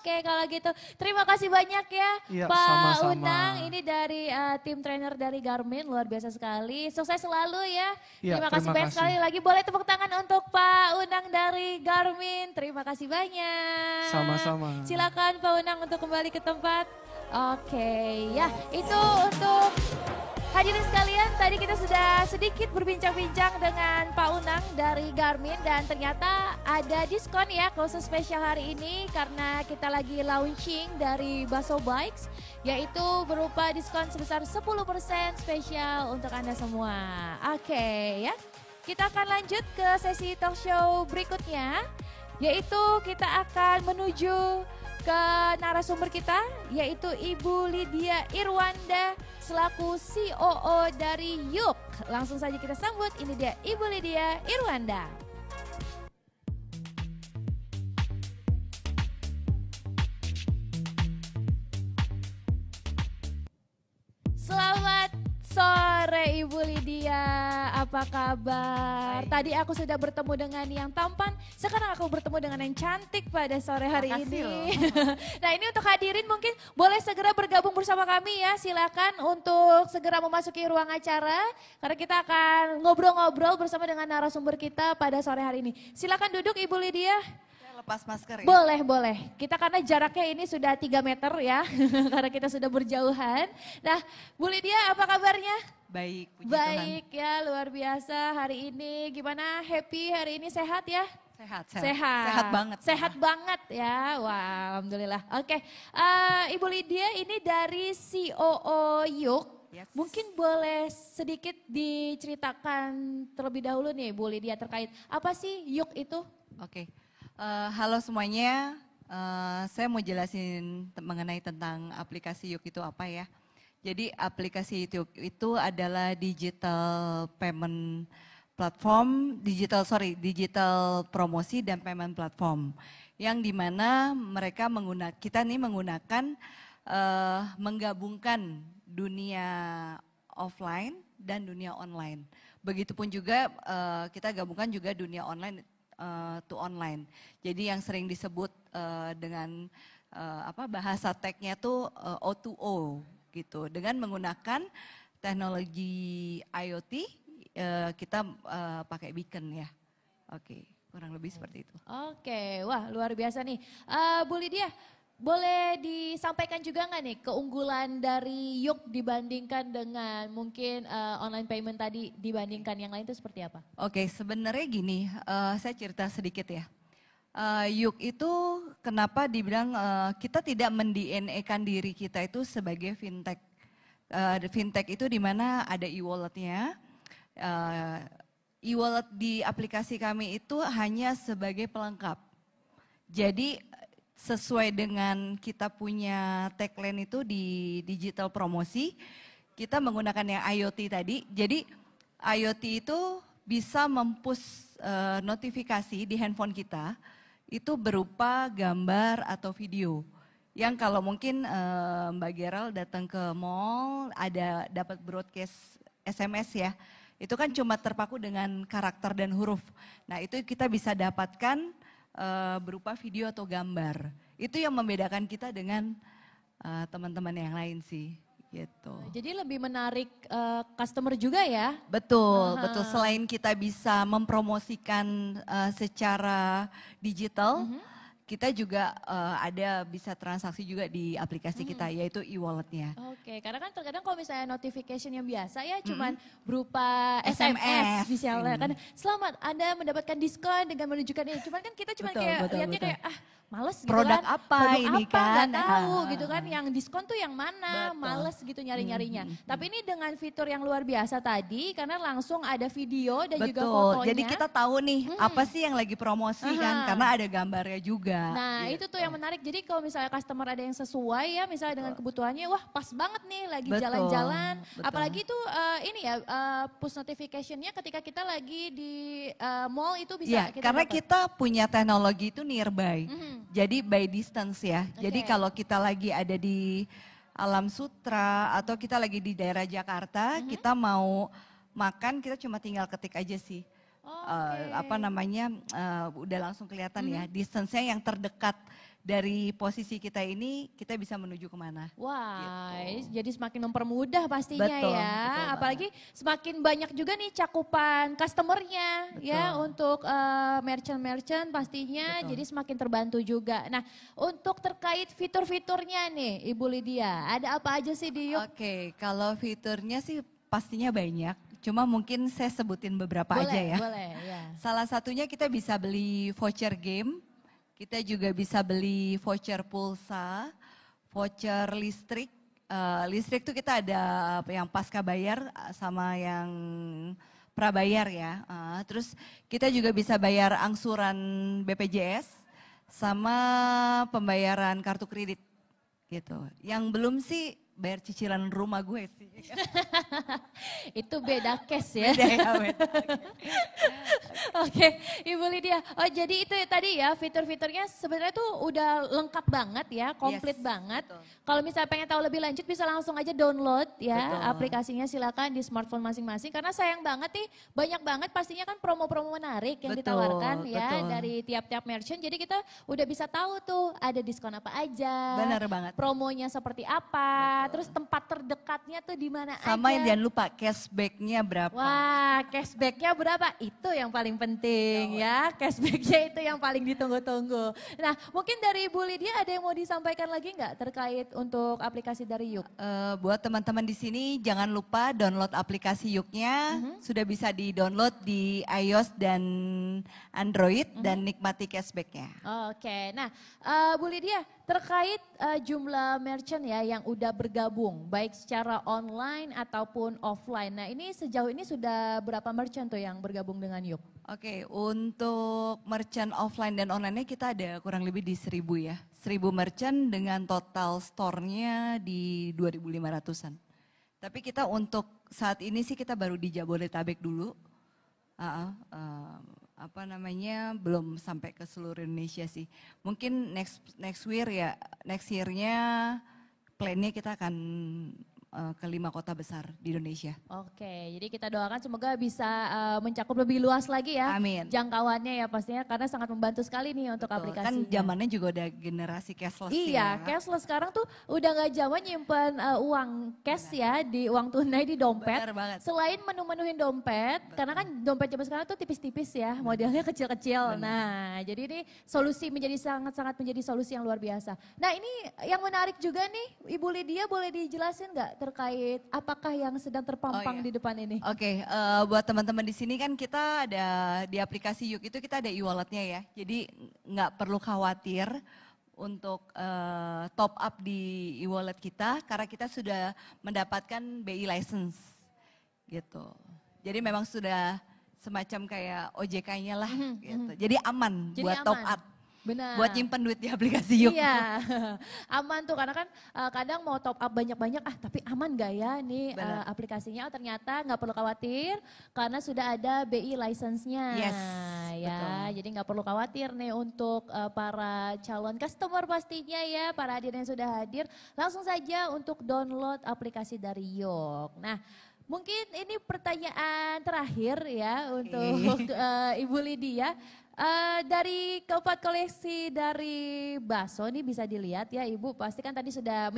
Kalau gitu terima kasih banyak ya Pak sama-sama. Unang. Ini dari tim trainer dari Garmin, luar biasa sekali. Sukses selalu ya. Terima kasih banyak sekali lagi. Boleh tepuk tangan untuk Pak Unang dari Garmin. Terima kasih banyak. Sama-sama. Silakan Pak Unang untuk kembali ke tempat. Ya itu untuk hadirin sekalian, tadi kita sudah sedikit berbincang-bincang dengan Pak Unang dari Garmin dan ternyata ada diskon ya khusus spesial hari ini karena kita lagi launching dari Baso Bikes yaitu berupa diskon sebesar 10% spesial untuk Anda semua. Ya. Kita akan lanjut ke sesi talk show berikutnya yaitu kita akan menuju ke narasumber kita yaitu Ibu Lydia Irwanda selaku COO dari Yuk. Langsung saja kita sambut, ini dia Ibu Lydia Irwanda. Selamat sore Ibu Lydia, apa apa kabar? Tadi aku sudah bertemu dengan yang tampan, sekarang aku bertemu dengan yang cantik pada sore hari ini. Nah ini untuk hadirin mungkin boleh segera bergabung bersama kami ya, silakan untuk segera memasuki ruang acara. Karena kita akan ngobrol-ngobrol bersama dengan narasumber kita pada sore hari ini. Silakan duduk Ibu Lydia. Lepas masker ya? Boleh. Kita karena jaraknya ini sudah 3 meter ya, karena kita sudah berjauhan. Nah Bu Lydia apa kabarnya? Baik, puji Baik Tuhan. ya, luar biasa hari ini. Gimana, happy hari ini, sehat ya? Sehat. Sehat banget. Sehat banget ya, wah alhamdulillah. Oke, Ibu Lydia ini dari COO Yuk. Yes. Mungkin boleh sedikit diceritakan terlebih dahulu nih Bu Lydia terkait apa sih Yuk itu? Oke. Halo semuanya, saya mau jelasin mengenai tentang aplikasi Yuk itu apa ya. Jadi aplikasi Yuk itu adalah digital payment platform, digital promosi dan payment platform. Yang dimana mereka menggunakan menggabungkan dunia offline dan dunia online. Begitupun juga kita gabungkan juga dunia online to online. Jadi yang sering disebut dengan bahasa tagnya tuh O2O gitu. Dengan menggunakan teknologi IoT kita pakai beacon ya. Oke, kurang lebih seperti itu. Oke, wah luar biasa nih. Bu Lydia, boleh disampaikan juga nggak nih keunggulan dari Yuk dibandingkan dengan mungkin online payment tadi dibandingkan yang lain itu seperti apa? Oke, sebenarnya gini, saya cerita sedikit ya. Yuk itu kenapa dibilang kita tidak mendNA-kan diri kita itu sebagai fintech. Fintech itu di mana ada e-walletnya. E-wallet di aplikasi kami itu hanya sebagai pelengkap. Jadi sesuai dengan kita punya tagline itu di digital promosi, kita menggunakan yang IoT tadi. Jadi IoT itu bisa mempush notifikasi di handphone kita, itu berupa gambar atau video. Yang kalau mungkin Mbak Gerald datang ke mall, ada dapat broadcast SMS ya, itu kan cuma terpaku dengan karakter dan huruf. Nah itu kita bisa dapatkan berupa video atau gambar. Itu yang membedakan kita dengan teman-teman yang lain sih, gitu. Jadi lebih menarik customer juga ya? Betul. Selain kita bisa mempromosikan secara digital, kita juga ada bisa transaksi juga di aplikasi kita, yaitu e-walletnya. Oke, karena kan terkadang kalau misalnya notification yang biasa ya cuman berupa SMS misalnya kan, selamat Anda mendapatkan diskon dengan menunjukkan ini. Cuman kan kita cuma kayak lihatnya kayak males gitu Produk kan. apa Produk ini apa, kan? nggak tahu gitu kan, yang diskon tuh yang mana, males gitu nyari-nyarinya. Tapi ini dengan fitur yang luar biasa tadi karena langsung ada video dan juga fotonya. Jadi kita tahu nih apa sih yang lagi promosi kan, karena ada gambarnya juga. Nah itu tuh yang menarik, jadi kalau misalnya customer ada yang sesuai ya misalnya dengan kebutuhannya, wah pas banget nih lagi jalan-jalan. Apalagi tuh ini ya push notificationnya ketika kita lagi di mall itu bisa kita karena dapat. kita punya teknologi itu nearby, jadi by distance ya. Jadi kalau kita lagi ada di Alam Sutra atau kita lagi di daerah Jakarta, kita mau makan kita cuma tinggal ketik aja sih. Udah langsung kelihatan ya distance-nya yang terdekat dari posisi kita ini, kita bisa menuju kemana. Wah, jadi semakin mempermudah pastinya Betul, ya. betul Apalagi semakin banyak juga nih cakupan customernya ya untuk merchant-merchant pastinya, jadi semakin terbantu juga. Nah untuk terkait fitur-fiturnya nih Ibu Lydia, ada apa aja sih di Yuk? Oke, kalau fiturnya sih pastinya banyak. Cuma mungkin saya sebutin beberapa aja ya. Boleh, ya. Salah satunya kita bisa beli voucher game, kita juga bisa beli voucher pulsa, voucher listrik. Listrik tuh kita ada yang pasca bayar sama yang prabayar ya. Terus kita juga bisa bayar angsuran BPJS sama pembayaran kartu kredit gitu. Yang belum sih bayar cicilan rumah gue sih. Itu beda case ya. Beda ya, beda. Oke, Ibu Lydia. Oh jadi itu tadi ya fitur-fiturnya sebenarnya tuh udah lengkap banget ya, komplit Yes, banget. betul. Kalau misalnya pengen tahu lebih lanjut bisa langsung aja download ya Betul. aplikasinya, silakan di smartphone masing-masing. Karena sayang banget nih banyak banget pastinya kan promo-promo menarik yang Betul, ditawarkan ya betul. dari tiap-tiap merchant. Jadi kita udah bisa tahu tuh ada diskon apa aja. Benar banget. Promonya seperti apa, terus tempat terdekatnya tuh di mana Sama aja. jangan lupa cashback-nya berapa. Wah, cashback-nya berapa? Itu yang paling penting ya. Cashback-nya itu yang paling ditunggu-tunggu. Nah, mungkin dari Ibu Lydia ada yang mau disampaikan lagi nggak terkait untuk aplikasi dari Yuk? Buat teman-teman di sini jangan lupa download aplikasi Yuk-nya. Sudah bisa di-download di iOS dan Android dan nikmati cashback-nya. Oke, nah Bu Lydia terkait jumlah merchant ya yang udah bergabung baik secara online ataupun offline. Nah ini sejauh ini sudah berapa merchant tuh yang bergabung dengan Yuk? Oke, untuk merchant offline dan online-nya kita ada kurang lebih di 1.000 ya. 1.000 merchant dengan total store-nya di 2.500-an. Tapi kita untuk saat ini sih kita baru di Jabodetabek dulu. Belum sampai ke seluruh Indonesia sih. Mungkin next year-nya plan-nya kita akan ke 5 kota besar di Indonesia. Oke, jadi kita doakan semoga bisa mencakup lebih luas lagi ya. Amin. Jangkauannya ya pastinya karena sangat membantu sekali nih untuk Betul, aplikasi. kan zamannya juga udah generasi cashless Iya, ya. cashless sekarang tuh udah nggak zaman nyimpen uang cash ya, di uang tunai di dompet. Benar banget. Selain menu-menuhin dompet, karena kan dompet zaman sekarang tuh tipis-tipis ya, modelnya kecil-kecil. Nah, jadi ini solusi sangat-sangat menjadi solusi yang luar biasa. Nah ini yang menarik juga nih, Ibu Lydia boleh dijelasin nggak terkait apakah yang sedang terpampang Oh, iya. di depan ini? Oke, buat teman-teman di sini kan kita ada di aplikasi Yuk itu kita ada e-walletnya ya. Jadi nggak perlu khawatir untuk top up di e-wallet kita karena kita sudah mendapatkan BI license gitu. Jadi memang sudah semacam kayak OJK-nya lah gitu. Jadi aman Jadi buat aman. top up. Benar. Buat nyimpen duit di aplikasi Yuk. Iya, aman tuh karena kan kadang mau top up banyak-banyak, tapi aman gak ya nih Benar. aplikasinya? Oh, ternyata nggak perlu khawatir karena sudah ada BI license-nya. Yes, Ya, betul. jadi nggak perlu khawatir nih untuk para calon customer pastinya ya, para hadirin yang sudah hadir, langsung saja untuk download aplikasi dari Yuk. Nah, mungkin ini pertanyaan terakhir ya untuk Ibu Lydia. Dari keempat koleksi dari bakso ini bisa dilihat ya Ibu, pasti kan tadi sudah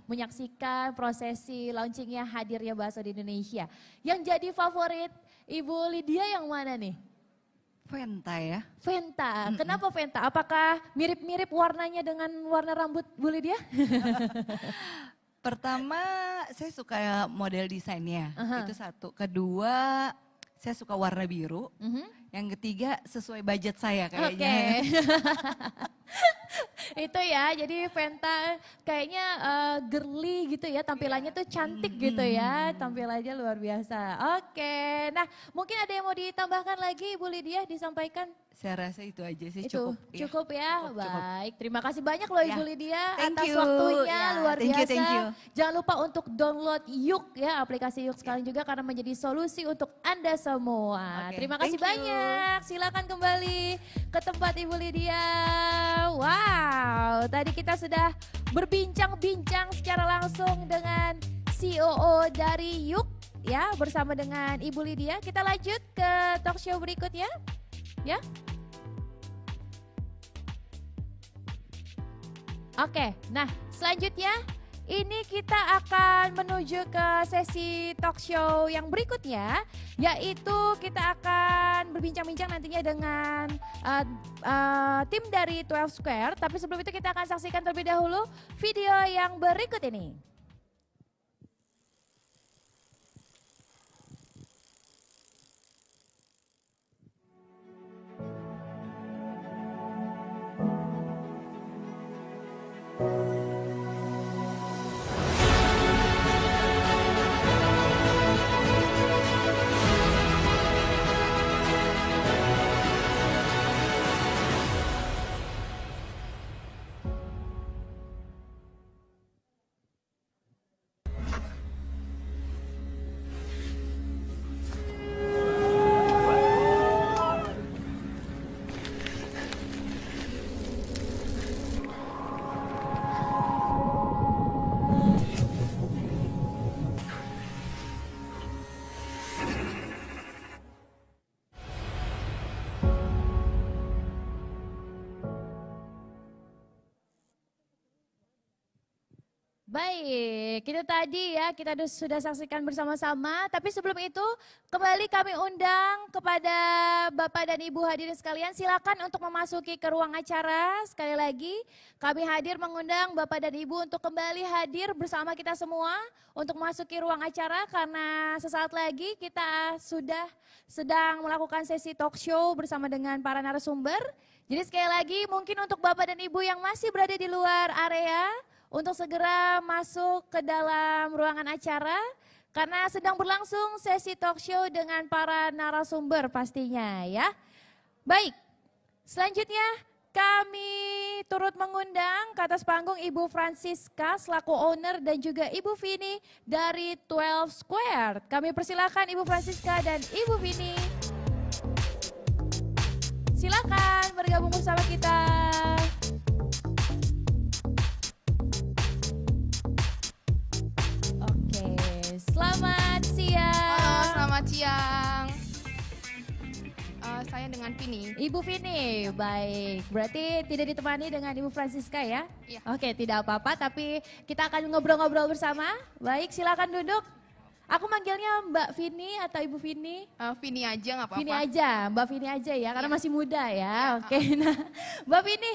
menyaksikan prosesi launchingnya hadirnya bakso di Indonesia. Yang jadi favorit Ibu Lydia yang mana nih? Venta ya. Venta, kenapa Venta? Apakah mirip-mirip warnanya dengan warna rambut Bu Lydia? Pertama saya suka model desainnya, itu satu. Kedua saya suka warna biru. Yang ketiga sesuai budget saya Oke. kayaknya. Itu ya, jadi Venta kayaknya girly gitu ya, tampilannya tuh cantik gitu ya, tampilannya luar biasa. Oke, nah mungkin ada yang mau ditambahkan lagi Ibu Lydia disampaikan? Saya rasa itu aja sih Itu cukup ya, Cukup. baik. Terima kasih banyak loh Ibu Ya. Lydia Thank atas you. waktunya, Ya, luar thank you, biasa. thank you. Jangan lupa untuk download Yuk ya, aplikasi Yuk sekalian juga karena menjadi solusi untuk Anda semua. Oke, Terima kasih thank you. banyak. Silakan kembali ke tempat Ibu Lydia. Wow, tadi kita sudah berbincang-bincang secara langsung dengan COO dari Yuk ya, bersama dengan Ibu Lydia. Kita lanjut ke talk show berikutnya ya. Oke, nah selanjutnya ini kita akan menuju ke sesi talk show yang berikutnya, yaitu kita akan berbincang-bincang nantinya dengan tim dari 12 Square. Tapi sebelum itu kita akan saksikan terlebih dahulu video yang berikut ini. Baik, itu tadi ya kita sudah saksikan bersama-sama. Tapi sebelum itu kembali kami undang kepada Bapak dan Ibu hadirin sekalian. Silakan untuk memasuki ke ruang acara. Sekali lagi kami hadir mengundang Bapak dan Ibu untuk kembali hadir bersama kita semua. Untuk memasuki ruang acara karena sesaat lagi kita sudah sedang melakukan sesi talk show bersama dengan para narasumber. Jadi sekali lagi mungkin untuk Bapak dan Ibu yang masih berada di luar area, untuk segera masuk ke dalam ruangan acara karena sedang berlangsung sesi talk show dengan para narasumber pastinya ya. Baik, selanjutnya kami turut mengundang ke atas panggung Ibu Francisca selaku owner dan juga Ibu Vini dari 12 Squared. Kami persilakan Ibu Francisca dan Ibu Vini. Silakan bergabung bersama kita. Selamat siang. Halo, selamat siang. Saya dengan Vini. Ibu Vini, baik. Berarti tidak ditemani dengan Ibu Francisca ya? Iya. Oke, tidak apa-apa, tapi kita akan ngobrol-ngobrol bersama. Baik, silakan duduk. Aku manggilnya Mbak Vini atau Ibu Vini? Vini aja nggak apa-apa. Vini aja, Mbak Vini aja ya, karena masih muda ya. Iya, Oke, nah Mbak Vini,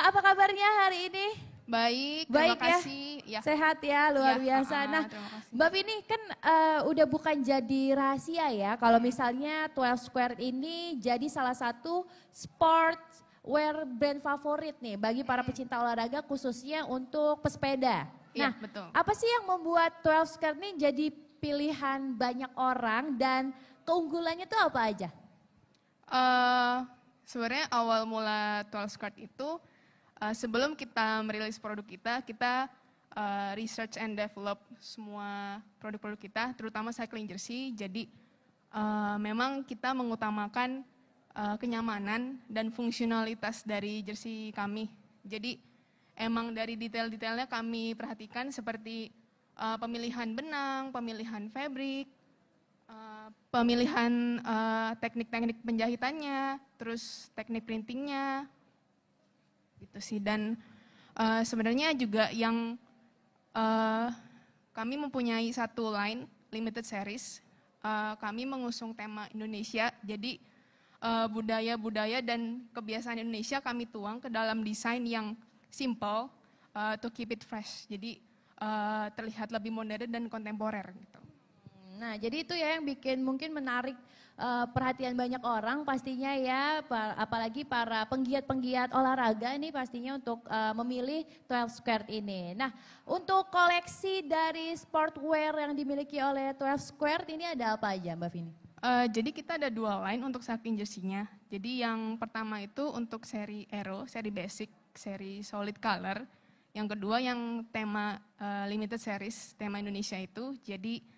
apa kabarnya hari ini? Baik, Baik terima kasih. ya, sehat ya, luar biasa. Nah, terima kasih. Mbak Vini kan udah bukan jadi rahasia ya, kalau misalnya 12 Squared ini jadi salah satu sportswear brand favorit nih bagi para pecinta olahraga khususnya untuk pesepeda. Iya, Nah, betul. apa sih yang membuat 12 Squared ini jadi pilihan banyak orang dan keunggulannya tuh apa aja? Sebenarnya awal mula 12 Squared itu sebelum kita merilis produk kita research and develop semua produk-produk kita, terutama cycling jersey. Jadi memang kita mengutamakan kenyamanan dan fungsionalitas dari jersey kami. Jadi emang dari detail-detailnya kami perhatikan seperti pemilihan benang, pemilihan fabric, pemilihan teknik-teknik penjahitannya, terus teknik printingnya. Gitu sih. Dan sebenarnya juga yang kami mempunyai satu line limited series. Kami mengusung tema Indonesia. Jadi budaya-budaya dan kebiasaan Indonesia kami tuang ke dalam desain yang simple to keep it fresh. Jadi terlihat lebih modern dan kontemporer gitu. Nah, jadi itu ya yang bikin mungkin menarik perhatian banyak orang pastinya ya, apalagi para penggiat-penggiat olahraga ini pastinya untuk memilih 12 Squared ini. Nah, untuk koleksi dari sportwear yang dimiliki oleh 12 Squared ini ada apa aja Mbak Vini? Jadi kita ada dua line untuk cycling jersey-nya. Jadi yang pertama itu untuk seri Aero, seri basic, seri solid color. Yang kedua yang tema limited series, tema Indonesia itu. Jadi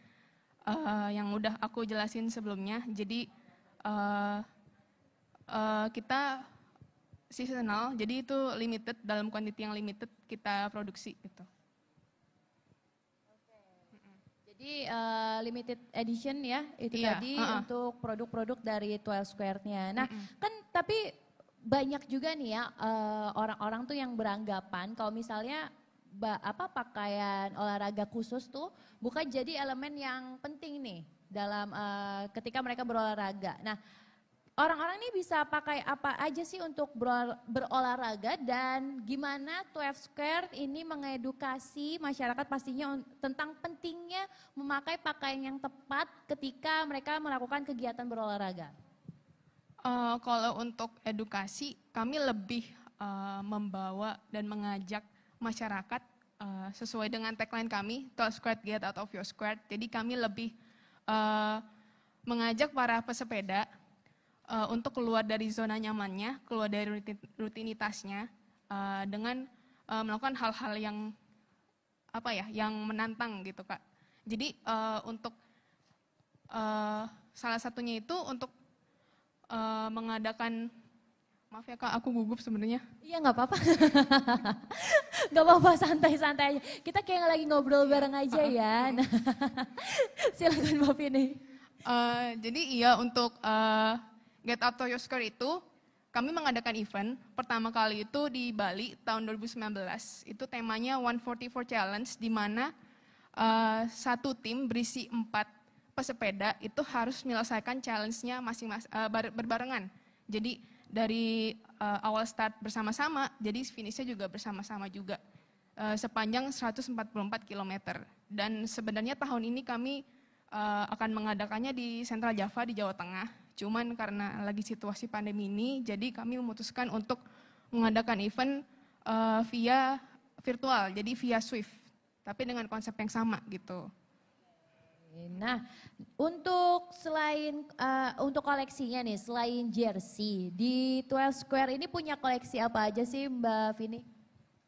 yang udah aku jelasin sebelumnya, jadi kita seasonal, jadi itu limited, dalam quantity yang limited kita produksi gitu. Jadi limited edition ya, itu Iya, tadi untuk produk-produk dari 12 Squared-nya. Nah kan tapi banyak juga nih ya orang-orang tuh yang beranggapan kalau misalnya pakaian olahraga khusus tuh bukan jadi elemen yang penting nih dalam ketika mereka berolahraga. Nah, orang-orang ini bisa pakai apa aja sih untuk berolahraga dan gimana 12 Squared ini mengedukasi masyarakat pastinya tentang pentingnya memakai pakaian yang tepat ketika mereka melakukan kegiatan berolahraga? Kalau untuk edukasi, kami lebih membawa dan mengajak masyarakat sesuai dengan tagline kami, 12 Squared Get Out of Your Squared. Jadi kami lebih mengajak para pesepeda untuk keluar dari zona nyamannya, keluar dari rutinitasnya dengan melakukan hal-hal yang yang menantang gitu Kak. Jadi untuk salah satunya itu untuk mengadakan, maaf ya Kak, aku gugup sebenarnya. Iya nggak apa-apa, nggak apa-apa, santai-santai aja. Kita kayak lagi ngobrol bareng aja ya. Nah, silakan Mbak Vini. Jadi iya untuk Get Out of Your Square itu kami mengadakan event pertama kali itu di Bali tahun 2019. Itu temanya 144 Challenge, di mana satu tim berisi 4 pesepeda itu harus menyelesaikan challenge-nya berbarengan. Jadi dari awal start bersama-sama, jadi finishnya juga bersama-sama juga. Sepanjang 144 km. Dan sebenarnya tahun ini kami akan mengadakannya di Central Java di Jawa Tengah. Cuman karena lagi situasi pandemi ini, jadi kami memutuskan untuk mengadakan event via virtual, jadi via Swift. Tapi dengan konsep yang sama gitu. Nah, untuk untuk koleksinya nih, selain jersey, di 12 Square ini punya koleksi apa aja sih Mbak Vini?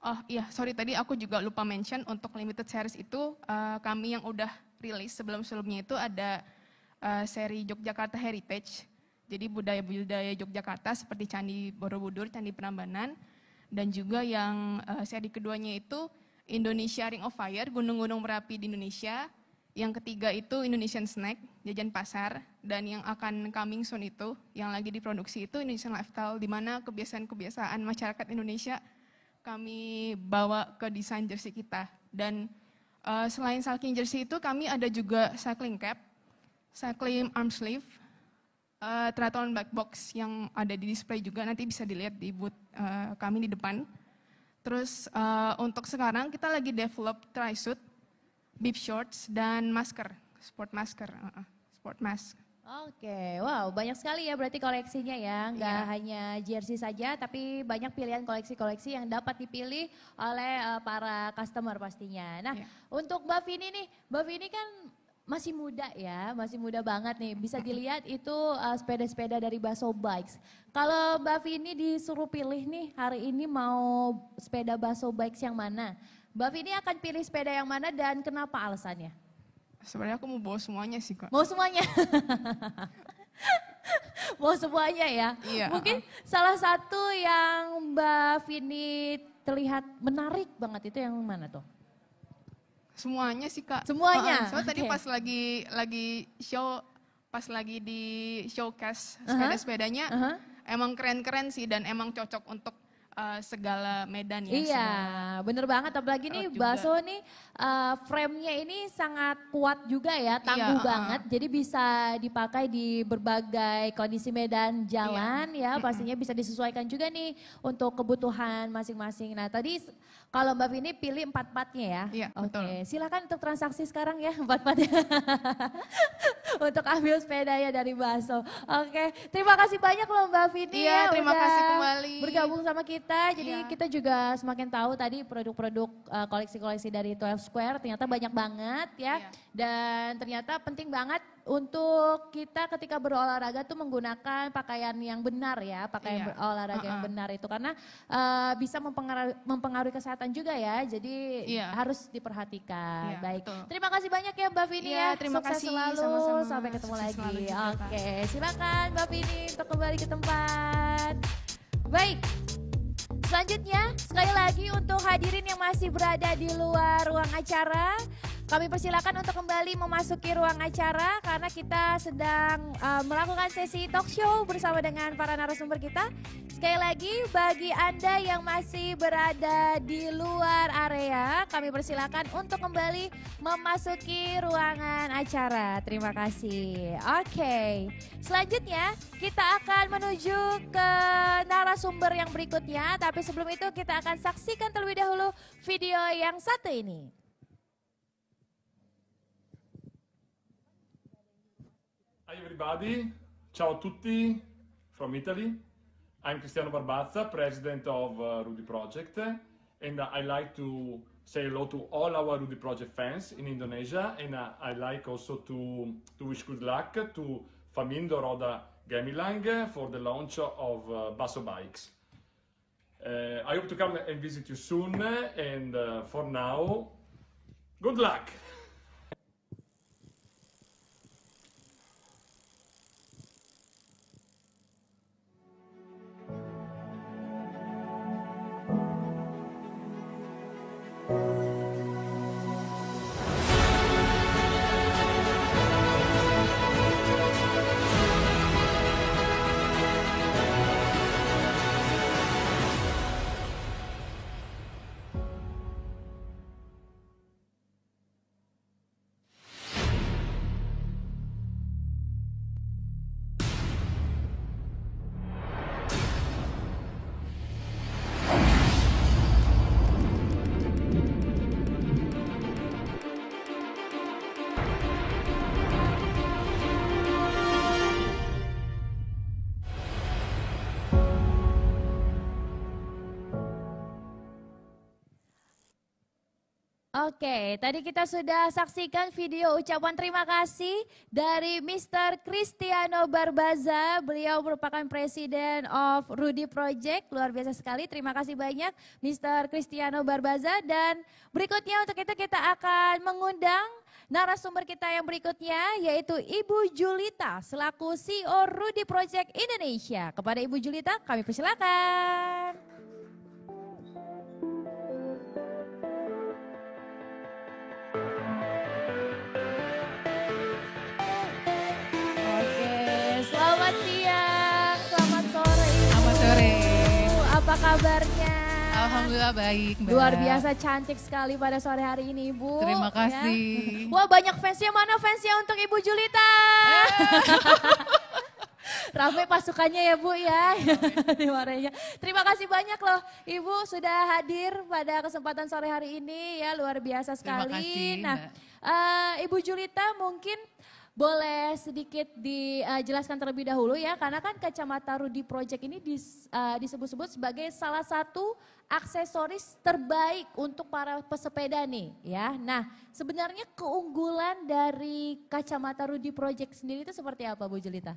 Oh iya, sorry tadi aku juga lupa mention untuk limited series itu kami yang udah rilis sebelum-sebelumnya itu ada seri Yogyakarta Heritage. Jadi budaya-budaya Yogyakarta seperti Candi Borobudur, Candi Prambanan. Dan juga yang seri keduanya itu Indonesia Ring of Fire, gunung-gunung berapi di Indonesia. Yang ketiga itu Indonesian Snack, jajan pasar. Dan yang akan coming soon itu, yang lagi diproduksi itu Indonesian Lifestyle, di mana kebiasaan-kebiasaan masyarakat Indonesia kami bawa ke desain jersey kita. Dan selain cycling jersey itu kami ada juga cycling cap, cycling arm sleeve, triathlon black box yang ada di display juga, nanti bisa dilihat di booth kami di depan. Terus untuk sekarang kita lagi develop tri-suit, bib shorts, dan masker, sport mask. Oke, wow banyak sekali ya berarti koleksinya ya, nggak hanya jersey saja tapi banyak pilihan koleksi-koleksi yang dapat dipilih oleh para customer pastinya. Nah untuk Mbak Vini nih, Mbak Vini kan masih muda ya, masih muda banget nih, bisa dilihat itu sepeda-sepeda dari Baso Bikes. Kalau Mbak Vini disuruh pilih nih hari ini mau sepeda Baso Bikes yang mana? Mbak Vini akan pilih sepeda yang mana dan kenapa alasannya? Sebenarnya aku mau bawa semuanya sih Kak. Mau semuanya? Mau semuanya ya? Iya. Mungkin salah satu yang Mbak Vini terlihat menarik banget itu yang mana tuh? Semuanya sih Kak. Semuanya? Soalnya tadi pas lagi show, pas lagi di showcase sepeda-sepedanya, emang keren-keren sih dan emang cocok untuk segala medan ya. Iya, bener banget. Apalagi nih Baso nih frame-nya ini sangat kuat juga ya, tangguh banget. Jadi bisa dipakai di berbagai kondisi medan jalan ya. Pastinya bisa disesuaikan juga nih untuk kebutuhan masing-masing. Nah tadi kalau Mbak Vini pilih 4-4-nya ya. Iya, Oke, silakan untuk transaksi sekarang ya 4-4-nya. Untuk ambil sepedanya dari Baso. Oke, terima kasih banyak loh Mbak Vini ya. Terima kasih kembali. Bergabung sama kita. Jadi kita juga semakin tahu tadi produk-produk koleksi-koleksi dari 12 Square ternyata banyak banget ya. Dan ternyata penting banget untuk kita ketika berolahraga tuh menggunakan pakaian yang benar ya. Pakaian olahraga yang benar itu karena bisa mempengaruhi kesehatan juga ya. Jadi harus diperhatikan. Baik. Betul. Terima kasih banyak ya Mbak Vini ya. Terima Sukses kasih selalu. sama-sama. Sampai ketemu Sukses lagi. selalu juga, Kak. Oke, silakan Mbak Vini untuk kembali ke tempat. Baik. Selanjutnya, sekali lagi untuk hadirin yang masih berada di luar ruang acara, kami persilakan untuk kembali memasuki ruang acara karena kita sedang melakukan sesi talk show bersama dengan para narasumber kita. Sekali lagi, bagi Anda yang masih berada di luar area, kami persilakan untuk kembali memasuki ruangan acara. Terima kasih. Oke, selanjutnya kita akan menuju ke narasumber yang berikutnya. Tapi sebelum itu kita akan saksikan terlebih dahulu video yang satu ini. Hi everybody, ciao a tutti from Italy. I'm Cristiano Barbazza, president of Rudy Project, and I like to say hello to all our Rudy Project fans in Indonesia, and I like also to wish good luck to Famindo Roda Gemilang for the launch of Baso Bikes. I hope to come and visit you soon, and for now, good luck! Oke, tadi kita sudah saksikan video ucapan terima kasih dari Mr. Cristiano Barbaza. Beliau merupakan Presiden of Rudy Project. Luar biasa sekali, terima kasih banyak Mr. Cristiano Barbaza. Dan berikutnya untuk itu kita akan mengundang narasumber kita yang berikutnya, yaitu Ibu Julita selaku CEO Rudy Project Indonesia. Kepada Ibu Julita kami persilakan. Selamat siang, selamat sore Ibu. Selamat sore. Apa kabarnya? Alhamdulillah baik, Mbak. Luar biasa cantik sekali pada sore hari ini Ibu. Terima kasih. Ya. Wah, banyak fansnya, mana fansnya untuk Ibu Julita? Ramai pasukannya ya Bu ya. Terima kasih banyak loh Ibu sudah hadir pada kesempatan sore hari ini ya, luar biasa sekali. Terima kasih, nah, Ibu Julita mungkin boleh sedikit dijelaskan terlebih dahulu ya, karena kan kacamata Rudy Project ini disebut-sebut sebagai salah satu aksesoris terbaik untuk para pesepeda nih ya. Nah, sebenarnya keunggulan dari kacamata Rudy Project sendiri itu seperti apa Bu Julita?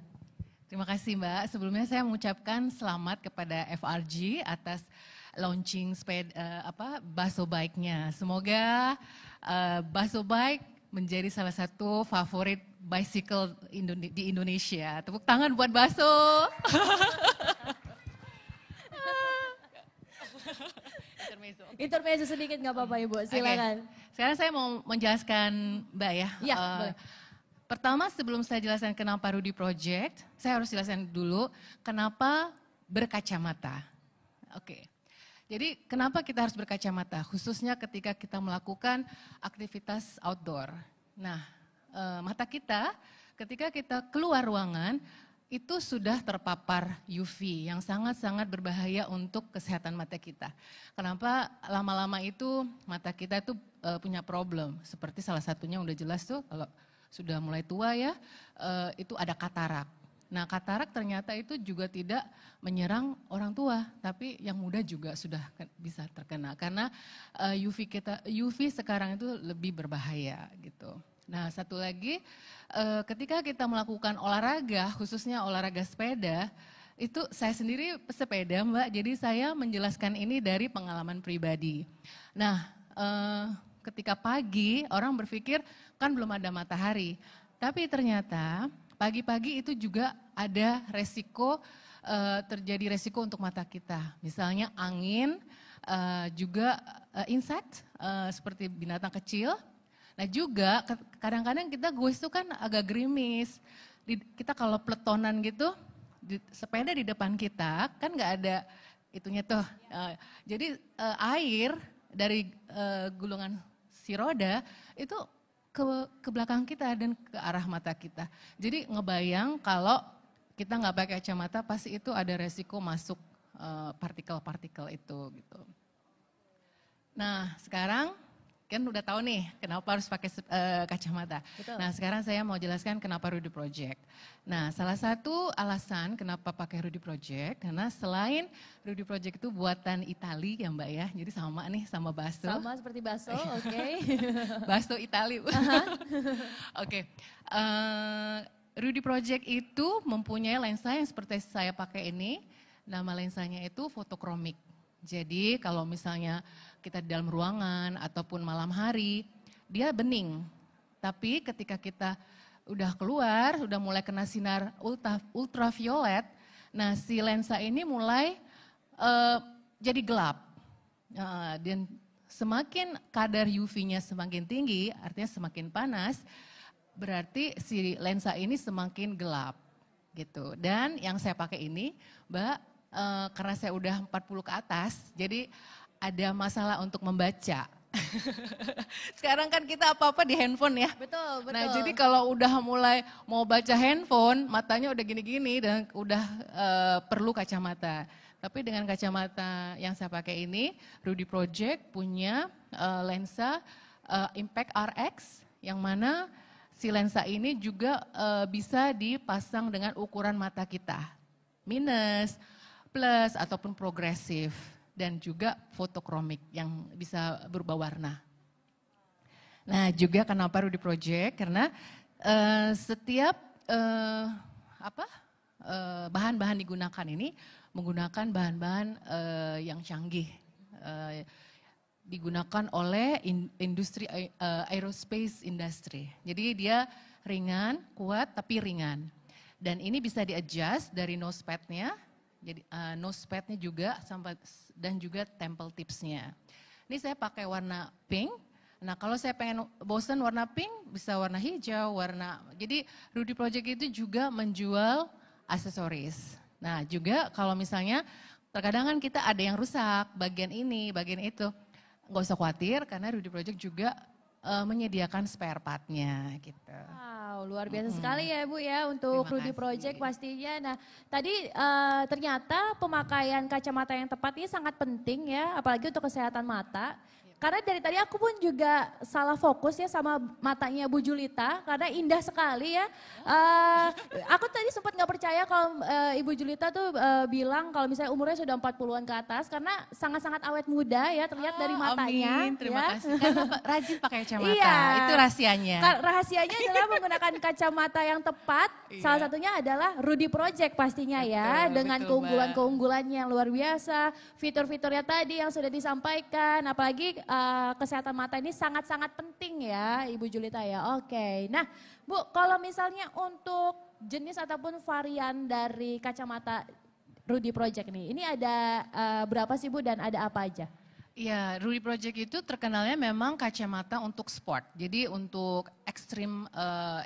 Terima kasih Mbak. Sebelumnya saya mengucapkan selamat kepada FRG atas launching Baso Bike-nya. Semoga Baso Bike menjadi salah satu favorit bicycle di Indonesia. Tepuk tangan buat Baso. Intermezzo sedikit nggak apa-apa Ibu, silakan. Okay. Sekarang saya mau menjelaskan Mbak ya. Iya, boleh. Pertama sebelum saya jelaskan kenapa Rudy Project, saya harus jelaskan dulu kenapa berkacamata. Oke. Jadi kenapa kita harus berkacamata, khususnya ketika kita melakukan aktivitas outdoor. Nah, mata kita ketika kita keluar ruangan itu sudah terpapar UV yang sangat-sangat berbahaya untuk kesehatan mata kita. Kenapa lama-lama itu mata kita itu punya problem, seperti salah satunya udah jelas tuh kalau sudah mulai tua ya, itu ada katarak. Nah, katarak ternyata itu juga tidak menyerang orang tua, tapi yang muda juga sudah bisa terkena karena UV sekarang itu lebih berbahaya gitu. Nah, satu lagi ketika kita melakukan olahraga, khususnya olahraga sepeda, itu saya sendiri pesepeda Mbak, jadi saya menjelaskan ini dari pengalaman pribadi. Nah, ketika pagi orang berpikir kan belum ada matahari, tapi ternyata pagi-pagi itu juga ada resiko, terjadi resiko untuk mata kita. Misalnya angin, juga insect seperti binatang kecil. Nah juga kadang-kadang kita goes itu kan agak gerimis. Kita kalau peletonan gitu, sepeda di depan kita kan nggak ada itunya tuh. Jadi air dari gulungan si roda itu ke belakang kita dan ke arah mata kita. Jadi ngebayang kalau kita nggak pakai kacamata pasti itu ada resiko masuk partikel-partikel itu gitu. Nah sekarang kan udah tahu nih kenapa harus pakai kacamata. Betul. Nah sekarang saya mau jelaskan kenapa Rudy Project. Nah salah satu alasan kenapa pakai Rudy Project, karena selain Rudy Project itu buatan Itali ya Mbak ya, jadi sama nih sama Baso. Sama seperti Baso, oke. Baso Itali. Oke. Rudy Project itu mempunyai lensa yang seperti saya pakai ini, nama lensanya itu fotokromik. Jadi kalau misalnya kita di dalam ruangan ataupun malam hari, dia bening. Tapi ketika kita udah keluar, udah mulai kena sinar ultraviolet, nah si lensa ini mulai jadi gelap. Dan semakin kadar UV-nya semakin tinggi, artinya semakin panas, berarti si lensa ini semakin gelap gitu. Dan yang saya pakai ini, Mbak, karena saya udah 40 ke atas, jadi ada masalah untuk membaca. Sekarang kan kita apa-apa di handphone ya. Betul, betul. Nah jadi kalau udah mulai mau baca handphone, matanya udah gini-gini dan udah perlu kacamata. Tapi dengan kacamata yang saya pakai ini, Rudy Project punya lensa Impact RX, yang mana si lensa ini juga bisa dipasang dengan ukuran mata kita. Minus, plus ataupun progresif, dan juga fotokromik yang bisa berubah warna. Nah juga kenapa Rudy Project, karena setiap bahan-bahan digunakan ini menggunakan bahan-bahan yang canggih. Digunakan oleh industri aerospace industry. Jadi dia ringan, kuat tapi ringan. Dan ini bisa di-adjust dari nose pad-nya, jadi nose pad-nya juga dan juga temple tips-nya. Ini saya pakai warna pink. Nah kalau saya pengen bosan warna pink, bisa warna hijau, jadi Rudy Project itu juga menjual aksesoris. Nah juga kalau misalnya terkadang kan kita ada yang rusak, bagian ini, bagian itu. Nggak usah khawatir karena Rudy Project juga menyediakan spare part-nya gitu. Wow, luar biasa sekali ya Bu ya untuk Rudy Project pastinya. Nah tadi ternyata pemakaian kacamata yang tepat ini sangat penting ya, apalagi untuk kesehatan mata. Karena dari tadi aku pun juga salah fokus ya sama matanya Bu Julita karena indah sekali ya. Aku tadi sempat nggak percaya kalau Ibu Julita tuh bilang kalau misalnya umurnya sudah 40-an ke atas karena sangat-sangat awet muda ya terlihat dari matanya. Amin, terima ya. kasih. Karena rajin pakai kacamata, Iya. itu rahasianya. Rahasianya adalah menggunakan kacamata yang tepat. Salah satunya adalah Rudy Project pastinya ya dengan keunggulan-keunggulannya yang luar biasa. Fitur-fiturnya tadi yang sudah disampaikan, apalagi kesehatan mata ini sangat-sangat penting ya Ibu Julita ya. Oke. Nah Bu, kalau misalnya untuk jenis ataupun varian dari kacamata Rudy Project ini ada berapa sih Bu dan ada apa aja? Iya, Rudy Project itu terkenalnya memang kacamata untuk sport. Jadi untuk extreme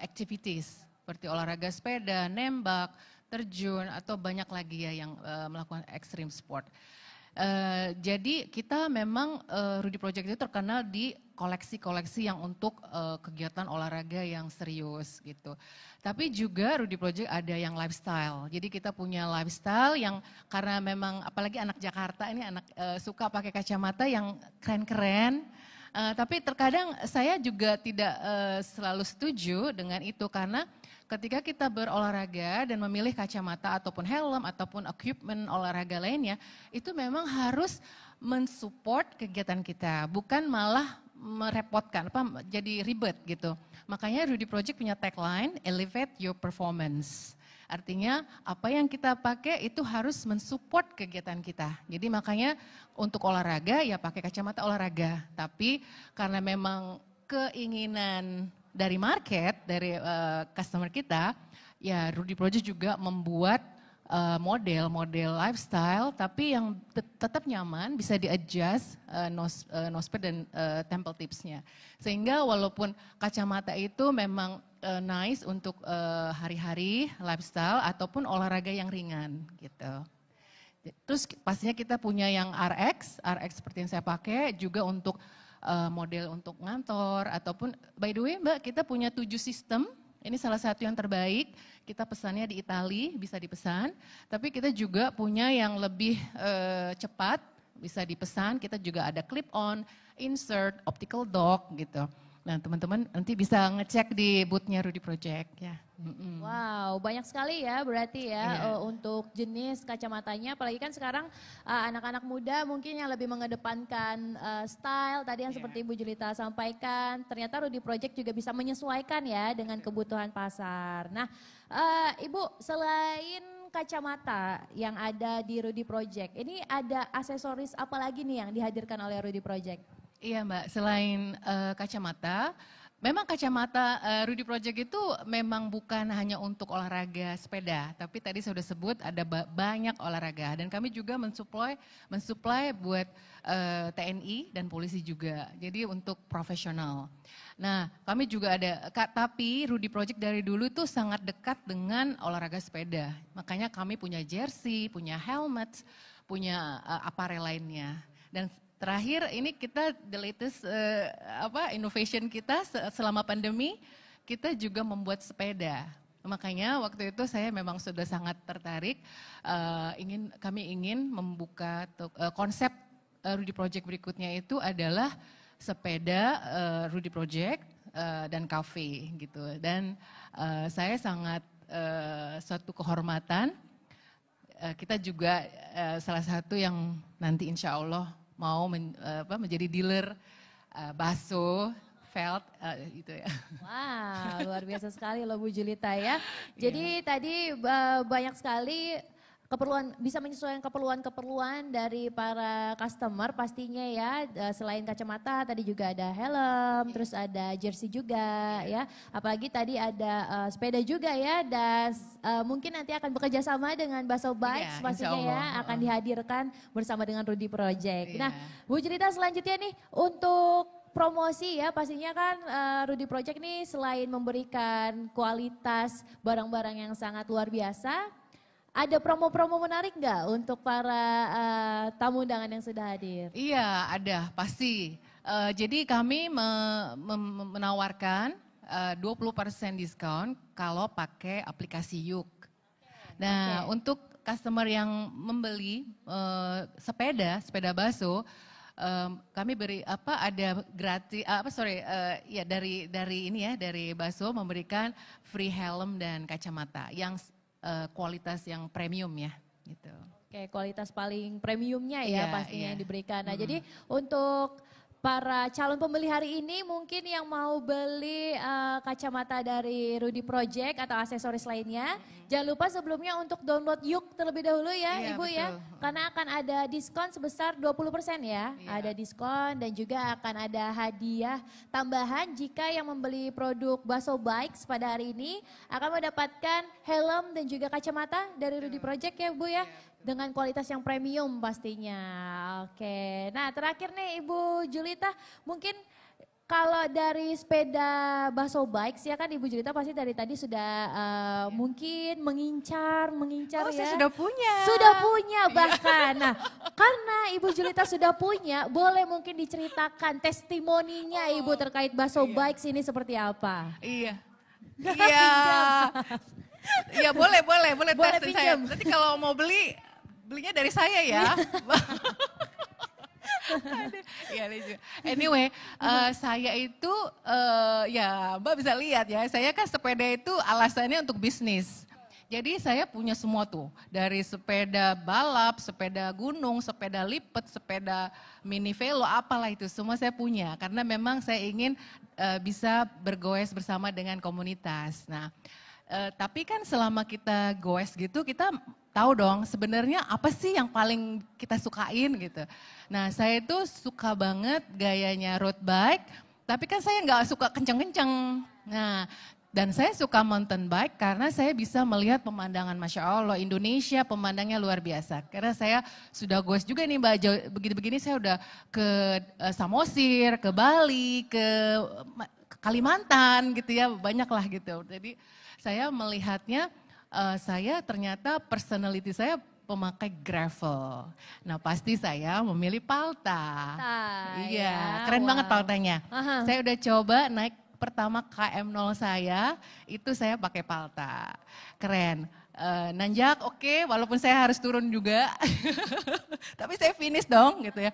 activities seperti olahraga sepeda, nembak, terjun atau banyak lagi ya yang melakukan extreme sport. Jadi kita memang Rudy Project itu terkenal di koleksi-koleksi yang untuk kegiatan olahraga yang serius gitu. Tapi juga Rudy Project ada yang lifestyle. Jadi kita punya lifestyle yang karena memang apalagi anak Jakarta ini suka pakai kacamata yang keren-keren. Tapi terkadang saya juga tidak selalu setuju dengan itu karena ketika kita berolahraga dan memilih kacamata ataupun helm ataupun equipment olahraga lainnya, itu memang harus mensupport kegiatan kita, bukan malah merepotkan, jadi ribet gitu. Makanya Rudy Project punya tagline, elevate your performance. Artinya apa yang kita pakai itu harus mensupport kegiatan kita. Jadi makanya untuk olahraga ya pakai kacamata olahraga. Tapi karena memang keinginan dari market, dari customer kita, ya Rudy Project juga membuat model-model lifestyle tapi yang tetap nyaman, bisa di-adjust nosepad dan temple tipsnya. Sehingga walaupun kacamata itu memang nice untuk hari-hari lifestyle ataupun olahraga yang ringan gitu. Terus pastinya kita punya yang RX seperti yang saya pakai juga untuk model untuk ngantor ataupun by the way Mbak kita punya 7 sistem. Ini salah satu yang terbaik, kita pesannya di Itali, bisa dipesan. Tapi kita juga punya yang lebih cepat, bisa dipesan. Kita juga ada clip on, insert, optical dock gitu. Nah teman-teman nanti bisa ngecek di booth-nya Rudy Project ya. Wow, banyak sekali ya berarti ya untuk jenis kacamatanya. Apalagi kan sekarang anak-anak muda mungkin yang lebih mengedepankan style tadi yang seperti Ibu Julita sampaikan. Ternyata Rudy Project juga bisa menyesuaikan ya dengan kebutuhan pasar. Nah Ibu, selain kacamata yang ada di Rudy Project, ini ada aksesoris apa lagi nih yang dihadirkan oleh Rudy Project? Iya Mbak, selain kacamata, memang kacamata Rudy Project itu memang bukan hanya untuk olahraga sepeda, tapi tadi saya sudah sebut ada banyak olahraga dan kami juga mensuplai buat TNI dan polisi juga, jadi untuk profesional. Nah kami juga ada, tapi Rudy Project dari dulu itu sangat dekat dengan olahraga sepeda, makanya kami punya jersey, punya helmet, punya aparel lainnya. Dan terakhir ini kita the latest innovation kita selama pandemi, kita juga membuat sepeda. Makanya waktu itu saya memang sudah sangat tertarik, kami ingin membuka konsep Rudy Project berikutnya itu adalah sepeda Rudy Project dan cafe gitu. Dan saya sangat suatu kehormatan, kita juga salah satu yang nanti insya Allah mau menjadi dealer bakso felt gitu ya. Wah, luar biasa sekali loh Bu Julita ya. Jadi tadi banyak sekali keperluan, bisa menyesuaikan keperluan-keperluan dari para customer pastinya ya. Selain kacamata tadi juga ada helm, terus ada jersey juga ya. Apalagi tadi ada sepeda juga ya, dan mungkin nanti akan bekerja sama dengan Baso Bikes pastinya ya, akan dihadirkan bersama dengan Rudy Project. Nah, Bu Julita selanjutnya nih untuk promosi ya, pastinya kan Rudy Project nih selain memberikan kualitas barang-barang yang sangat luar biasa, ada promo-promo menarik nggak untuk para tamu undangan yang sudah hadir? Iya, ada pasti. Jadi kami menawarkan 20% diskon kalau pakai aplikasi Yuk. Nah, untuk customer yang membeli sepeda Baso, kami beri ada gratis ya dari ini ya, dari Baso memberikan free helm dan kacamata yang kualitas yang premium ya gitu. Oke, kualitas paling premiumnya ya pastinya yang diberikan. Nah, jadi Hmm. untuk para calon pembeli hari ini mungkin yang mau beli kacamata dari Rudy Project atau aksesoris lainnya, jangan lupa sebelumnya untuk download Yuk terlebih dahulu ya Iya, Ibu betul. ya. Karena akan ada diskon sebesar 20% ya. Ada diskon dan juga akan ada hadiah tambahan jika yang membeli produk Baso Bikes pada hari ini akan mendapatkan helm dan juga kacamata dari Rudy Project ya Bu ya. Dengan kualitas yang premium pastinya. Oke, nah terakhir nih Ibu Julita, mungkin kalau dari sepeda Baso Bikes ya kan Ibu Julita pasti dari tadi sudah mungkin mengincar ya. Saya sudah punya. Sudah punya bahkan. Nah, karena Ibu Julita sudah punya, boleh mungkin diceritakan testimoninya Ibu terkait Baso Bikes ini seperti apa? Iya. Iya. Iya boleh Boleh testin saya. pinjam. Nanti kalau mau belinya dari saya ya. Iya, lucu. Anyway, saya itu ya Mbak bisa lihat ya, saya kan sepeda itu alasannya untuk bisnis. Jadi saya punya semua tuh, dari sepeda balap, sepeda gunung, sepeda lipat, sepeda mini velo, apalah itu semua saya punya. Karena memang saya ingin bisa bergoes bersama dengan komunitas. Nah, tapi kan selama kita goes gitu, kita tahu dong sebenarnya apa sih yang paling kita sukain gitu. Nah, saya itu suka banget gayanya road bike, tapi kan saya nggak suka kenceng-kenceng. Nah, dan saya suka mountain bike karena saya bisa melihat pemandangan, Masya Allah, Indonesia pemandangnya luar biasa. Karena saya sudah goes juga nih Mbak, begini-begini saya udah ke Samosir, ke Bali, ke Kalimantan gitu ya, banyak lah gitu. Jadi saya melihatnya, saya ternyata personality saya pemakai gravel. Nah pasti saya memilih Palta. Iya, keren banget Paltanya. Saya udah coba naik pertama KM0 saya, itu saya pakai Palta. Keren. Nanjak oke, walaupun saya harus turun juga. Tapi saya finish dong gitu ya.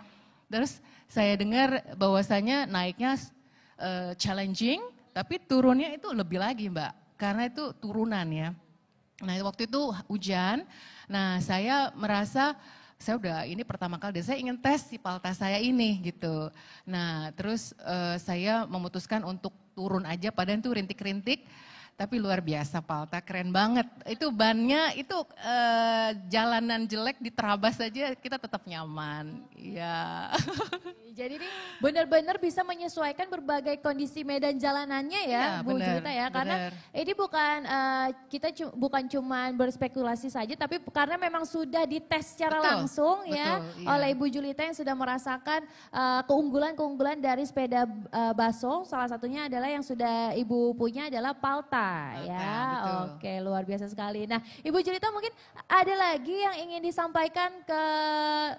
Terus saya dengar bahwasanya naiknya challenging, tapi turunnya itu lebih lagi Mbak. Karena itu turunan ya. Nah waktu itu hujan, nah saya merasa saya udah ini pertama kali dan saya ingin tes si Palta saya ini gitu. Nah terus saya memutuskan untuk turun aja, padahal itu rintik-rintik. Tapi luar biasa Palta, keren banget. Itu bannya, itu jalanan jelek diterabas aja kita tetap nyaman. Iya. Jadi ini benar-benar bisa menyesuaikan berbagai kondisi medan jalanannya ya, Bu Julita ya. Karena ini bukan kita bukan cuma berspekulasi saja, tapi karena memang sudah dites secara langsung ya oleh Ibu Julita yang sudah merasakan keunggulan-keunggulan dari sepeda Baso. Salah satunya adalah yang sudah Ibu punya adalah Palta ya. Oke, luar biasa sekali. Nah, Ibu Julita mungkin ada lagi yang ingin disampaikan ke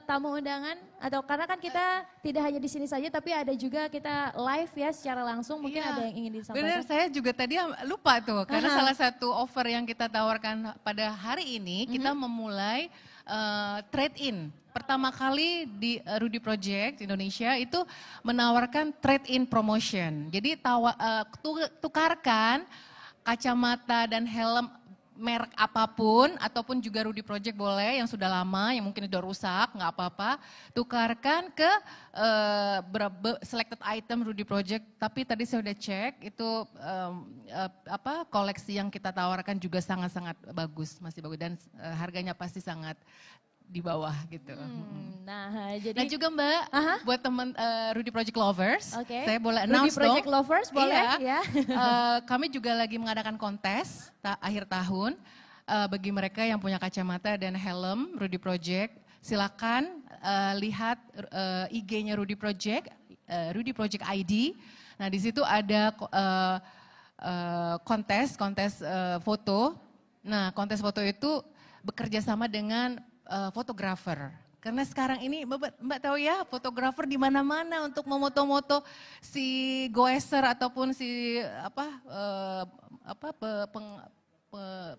tamu undangan, atau karena kan kita tidak hanya di sini saja tapi ada juga kita live ya secara langsung, mungkin ada yang ingin disampaikan. Benar, saya juga tadi lupa tuh karena salah satu offer yang kita tawarkan pada hari ini kita memulai trade-in. Pertama kali di Rudy Project Indonesia itu menawarkan trade-in promotion. Jadi tukarkan kacamata dan helm merek apapun ataupun juga Rudy Project boleh yang sudah lama, yang mungkin udah rusak, nggak apa-apa, tukarkan ke selected item Rudy Project. Tapi tadi saya udah cek itu koleksi yang kita tawarkan juga sangat-sangat bagus, masih bagus dan harganya pasti sangat di bawah gitu. Nah, jadi nah juga Mbak, buat teman Rudy Project Lovers, saya boleh Rudy announce Project dong. Lovers boleh ya. Kami juga lagi mengadakan kontes akhir tahun bagi mereka yang punya kacamata dan helm Rudy Project. Silakan lihat IG-nya Rudy Project ID. Nah di situ ada kontes foto. Nah kontes foto itu bekerja sama dengan fotografer. Karena sekarang ini Mbak tahu ya, fotografer di mana-mana untuk memoto-moto si goeser ataupun si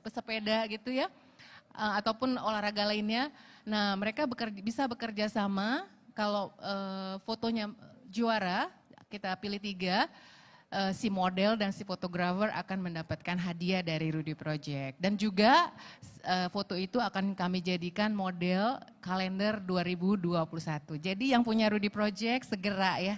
pesepeda gitu ya, ataupun olahraga lainnya. Nah mereka bisa bekerja sama. Kalau fotonya juara, kita pilih 3. Si model dan si fotografer akan mendapatkan hadiah dari Rudy Project. Dan juga foto itu akan kami jadikan model kalender 2021. Jadi yang punya Rudy Project segera ya.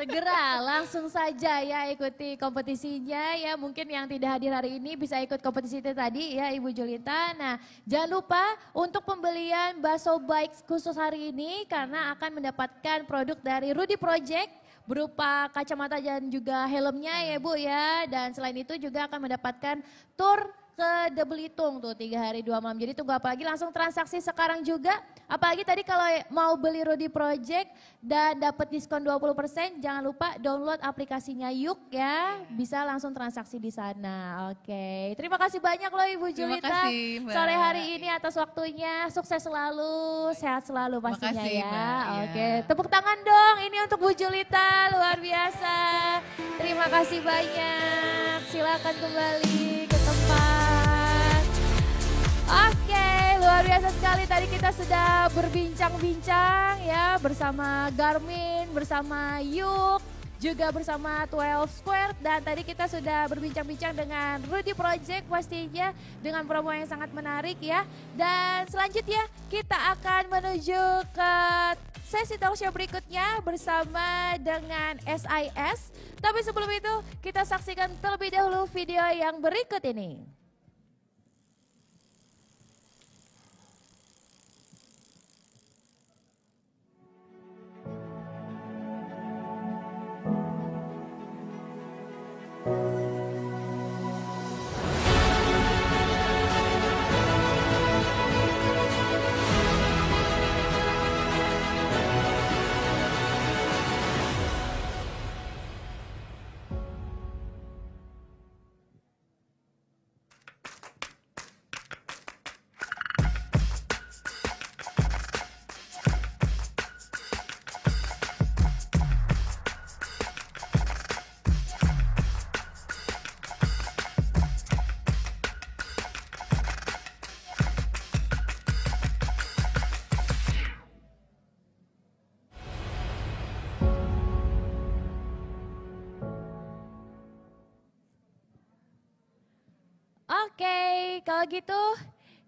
Segera langsung saja ya ikuti kompetisinya ya. Mungkin yang tidak hadir hari ini bisa ikut kompetisi itu tadi ya Ibu Julita. Nah jangan lupa untuk pembelian Baso Bikes khusus hari ini karena akan mendapatkan produk dari Rudy Project berupa kacamata dan juga helmnya ya Bu ya. Dan selain itu juga akan mendapatkan tour ke The Belitung tuh 3 hari 2 malam. Jadi tunggu apa lagi, langsung transaksi sekarang juga. Apalagi tadi kalau mau beli Rudy Project dan dapat diskon 20%, jangan lupa download aplikasinya Yuk ya. Bisa langsung transaksi di sana. Oke, terima kasih banyak loh Ibu Julita. Terima kasih Mbak. Sore hari ini atas waktunya, sukses selalu, sehat selalu pastinya Makasih, ya. Mbak. Oke, tepuk tangan dong ini untuk Bu Julita, luar biasa. Terima kasih banyak, silakan kembali ke tempat. Oke, luar biasa sekali tadi kita sudah berbincang-bincang ya bersama Garmin, bersama Yuk, juga bersama 12 Square dan tadi kita sudah berbincang-bincang dengan Rudy Project pastinya dengan promo yang sangat menarik ya. Dan selanjutnya kita akan menuju ke sesi talk show berikutnya bersama dengan SIS. Tapi sebelum itu kita saksikan terlebih dahulu video yang berikut ini. Oke, kalau gitu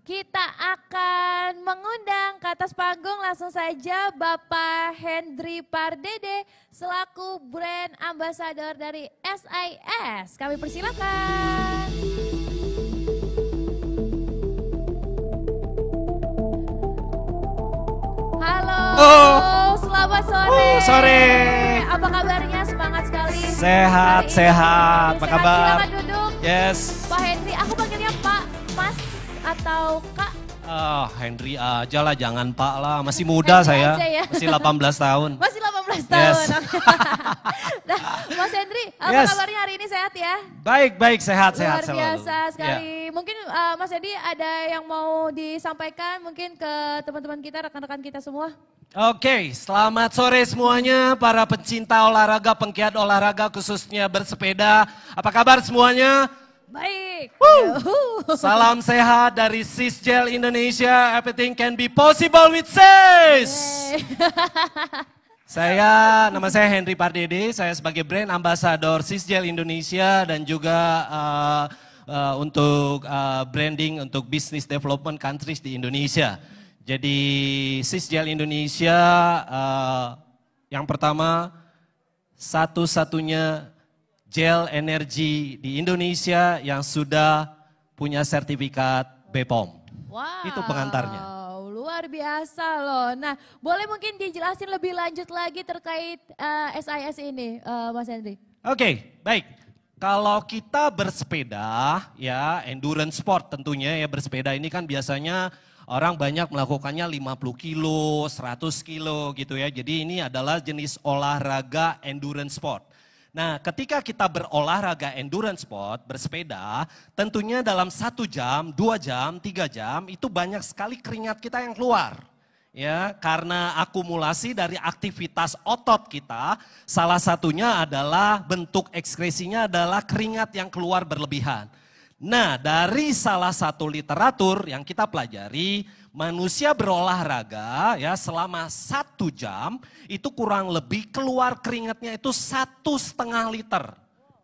kita akan mengundang ke atas panggung langsung saja Bapak Hendry Pardede selaku brand ambassador dari SIS. Kami persilakan. Halo, selamat sore. Sore. Apa kabarnya? Semangat sekali. Sehat, sehat. Apa kabar? Silakan duduk. Yes. Pak Hendry, aku panggilnya Pak, Mas, atau Kak? Henry aja lah, jangan Pak lah. Masih muda Henry saya, aja ya. masih 18 tahun. Masih 18 tahun. Yes. Nah, Mas Hendry, apa Yes. kabarnya hari ini, sehat ya? Baik, baik, sehat, sehat Luar selalu. biasa sekali. Ya. Mungkin Mas Hendry ada yang mau disampaikan mungkin ke teman-teman kita, rekan-rekan kita semua? Oke, selamat sore semuanya para pecinta olahraga, penggiat olahraga khususnya bersepeda. Apa kabar semuanya? Baik. Salam sehat dari Sisgel Indonesia. Everything can be possible with Sis. Nama saya Hendry Pardede. Saya sebagai brand ambassador Sisgel Indonesia dan juga untuk branding untuk business development countries di Indonesia. Jadi Sisgel Indonesia yang pertama satu-satunya gel energi di Indonesia yang sudah punya sertifikat BPOM. Wow. Itu pengantarnya. Luar biasa loh. Nah, boleh mungkin dijelasin lebih lanjut lagi terkait SIS ini, Mas Henry? Oke, baik. Kalau kita bersepeda, ya endurance sport tentunya ya bersepeda ini kan biasanya orang banyak melakukannya 50 kilo, 100 kilo gitu ya. Jadi ini adalah jenis olahraga endurance sport. Nah ketika kita berolahraga endurance sport, bersepeda, tentunya dalam 1 jam, 2 jam, 3 jam itu banyak sekali keringat kita yang keluar. Ya, karena akumulasi dari aktivitas otot kita, salah satunya adalah bentuk ekskresinya adalah keringat yang keluar berlebihan. Nah, dari salah satu literatur yang kita pelajari, manusia berolahraga ya selama 1 jam itu kurang lebih keluar keringatnya itu 1,5 liter.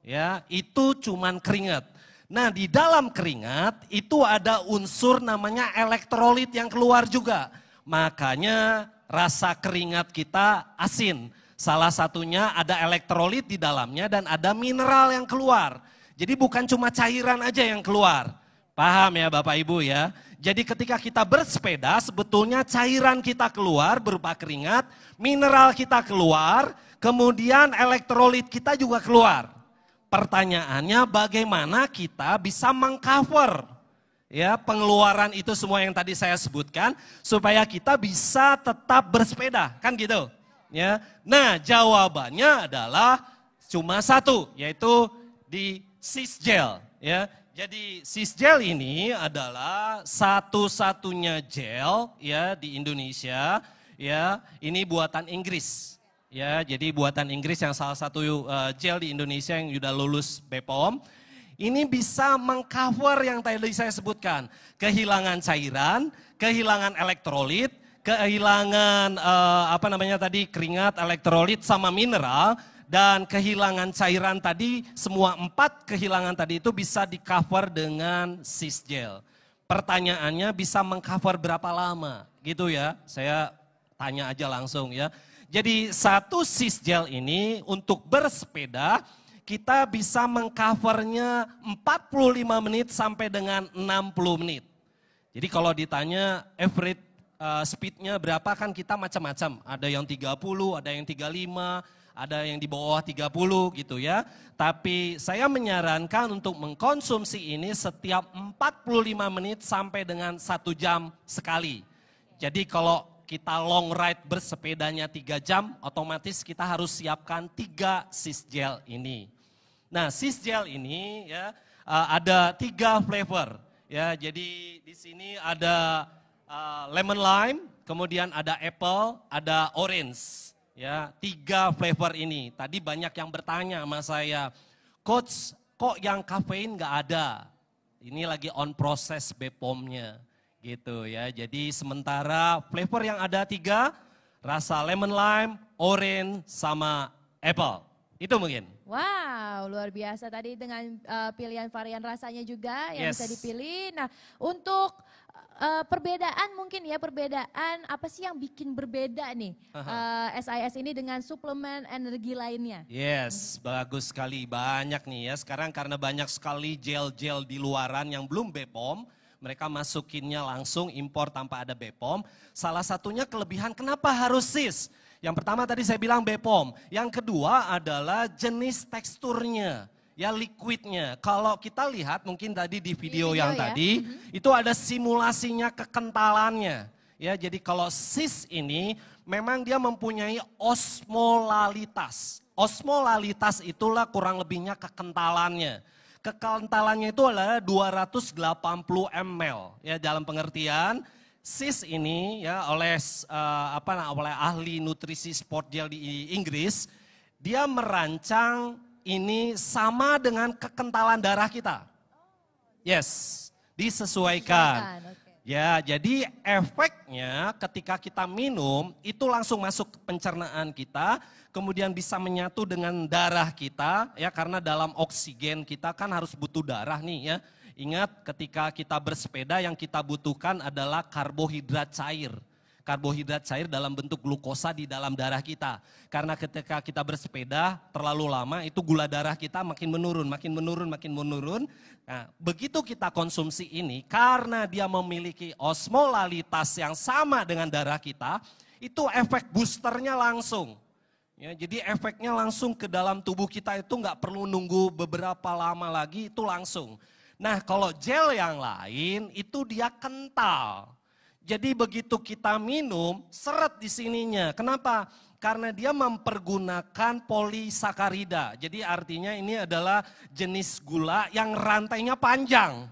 Ya, itu cuman keringat. Nah, di dalam keringat itu ada unsur namanya elektrolit yang keluar juga. Makanya rasa keringat kita asin. Salah satunya ada elektrolit di dalamnya dan ada mineral yang keluar. Jadi bukan cuma cairan aja yang keluar. Paham ya Bapak Ibu ya. Jadi ketika kita bersepeda sebetulnya cairan kita keluar berupa keringat, mineral kita keluar, kemudian elektrolit kita juga keluar. Pertanyaannya bagaimana kita bisa mengcover ya pengeluaran itu semua yang tadi saya sebutkan supaya kita bisa tetap bersepeda, kan gitu. Ya. Nah, jawabannya adalah cuma satu, yaitu di Sisgel ya. Jadi Sisgel ini adalah satu-satunya gel ya di Indonesia ya. Ini buatan Inggris. Ya, jadi buatan Inggris yang salah satu gel di Indonesia yang sudah lulus BPOM. Ini bisa mengcover yang tadi saya sebutkan. Kehilangan cairan, kehilangan elektrolit, kehilangan keringat, elektrolit sama mineral. Dan kehilangan cairan tadi, semua 4 kehilangan tadi itu bisa di-cover dengan Sisgel. Pertanyaannya bisa meng-cover berapa lama gitu ya, saya tanya aja langsung ya. Jadi satu Sisgel ini untuk bersepeda, kita bisa meng-covernya 45 menit sampai dengan 60 menit. Jadi kalau ditanya average speednya berapa kan kita macam-macam, ada yang 30, ada yang 35, ada yang di bawah 30 gitu ya. Tapi saya menyarankan untuk mengkonsumsi ini setiap 45 menit sampai dengan 1 jam sekali. Jadi kalau kita long ride bersepedanya 3 jam, otomatis kita harus siapkan 3 Sisgel ini. Nah Sisgel ini ya ada 3 flavor. Ya, jadi di sini ada lemon lime, kemudian ada apple, ada orange. Ya, 3 flavor ini. Tadi banyak yang bertanya sama saya, Coach, kok yang kafein nggak ada? Ini lagi on proses BPOM-nya, gitu ya. Jadi sementara flavor yang ada 3, rasa lemon lime, orange, sama apple. Itu mungkin. Wow, luar biasa tadi dengan pilihan varian rasanya juga yang bisa dipilih. Nah, untuk perbedaan mungkin ya, perbedaan apa sih yang bikin berbeda nih SIS ini dengan suplemen energi lainnya? Yes, bagus sekali, banyak nih ya. Sekarang karena banyak sekali gel-gel di luaran yang belum BPOM, mereka masukinnya langsung impor tanpa ada BPOM. Salah satunya kelebihan kenapa harus SIS? Yang pertama tadi saya bilang BPOM, yang kedua adalah jenis teksturnya. Ya liquidnya, kalau kita lihat mungkin tadi di video yang tadi, itu ada simulasinya kekentalannya. Ya, jadi kalau SIS ini memang dia mempunyai osmolalitas. Osmolalitas itulah kurang lebihnya kekentalannya. Kekentalannya itu adalah 280 ml. Ya, dalam pengertian SIS ini ya oleh ahli nutrisi sport gel di Inggris, dia merancang ini sama dengan kekentalan darah kita. Yes, disesuaikan. Ya, jadi efeknya ketika kita minum itu langsung masuk ke pencernaan kita, kemudian bisa menyatu dengan darah kita ya karena dalam oksigen kita kan harus butuh darah nih ya. Ingat ketika kita bersepeda yang kita butuhkan adalah karbohidrat cair. Karbohidrat cair dalam bentuk glukosa di dalam darah kita. Karena ketika kita bersepeda terlalu lama itu gula darah kita makin menurun, makin menurun, makin menurun. Nah, begitu kita konsumsi ini karena dia memiliki osmolalitas yang sama dengan darah kita, itu efek boosternya langsung. Ya, jadi efeknya langsung ke dalam tubuh kita itu nggak perlu nunggu beberapa lama lagi, itu langsung. Nah kalau gel yang lain itu dia kental. Jadi begitu kita minum, seret di sininya. Kenapa? Karena dia mempergunakan polisakarida. Jadi artinya ini adalah jenis gula yang rantainya panjang.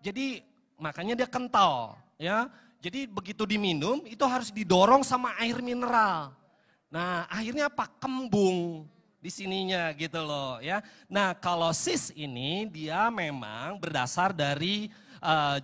Jadi makanya dia kental. Ya. Jadi begitu diminum itu harus didorong sama air mineral. Nah akhirnya apa? Kembung di sininya gitu loh ya. Nah kalau sis ini dia memang berdasar dari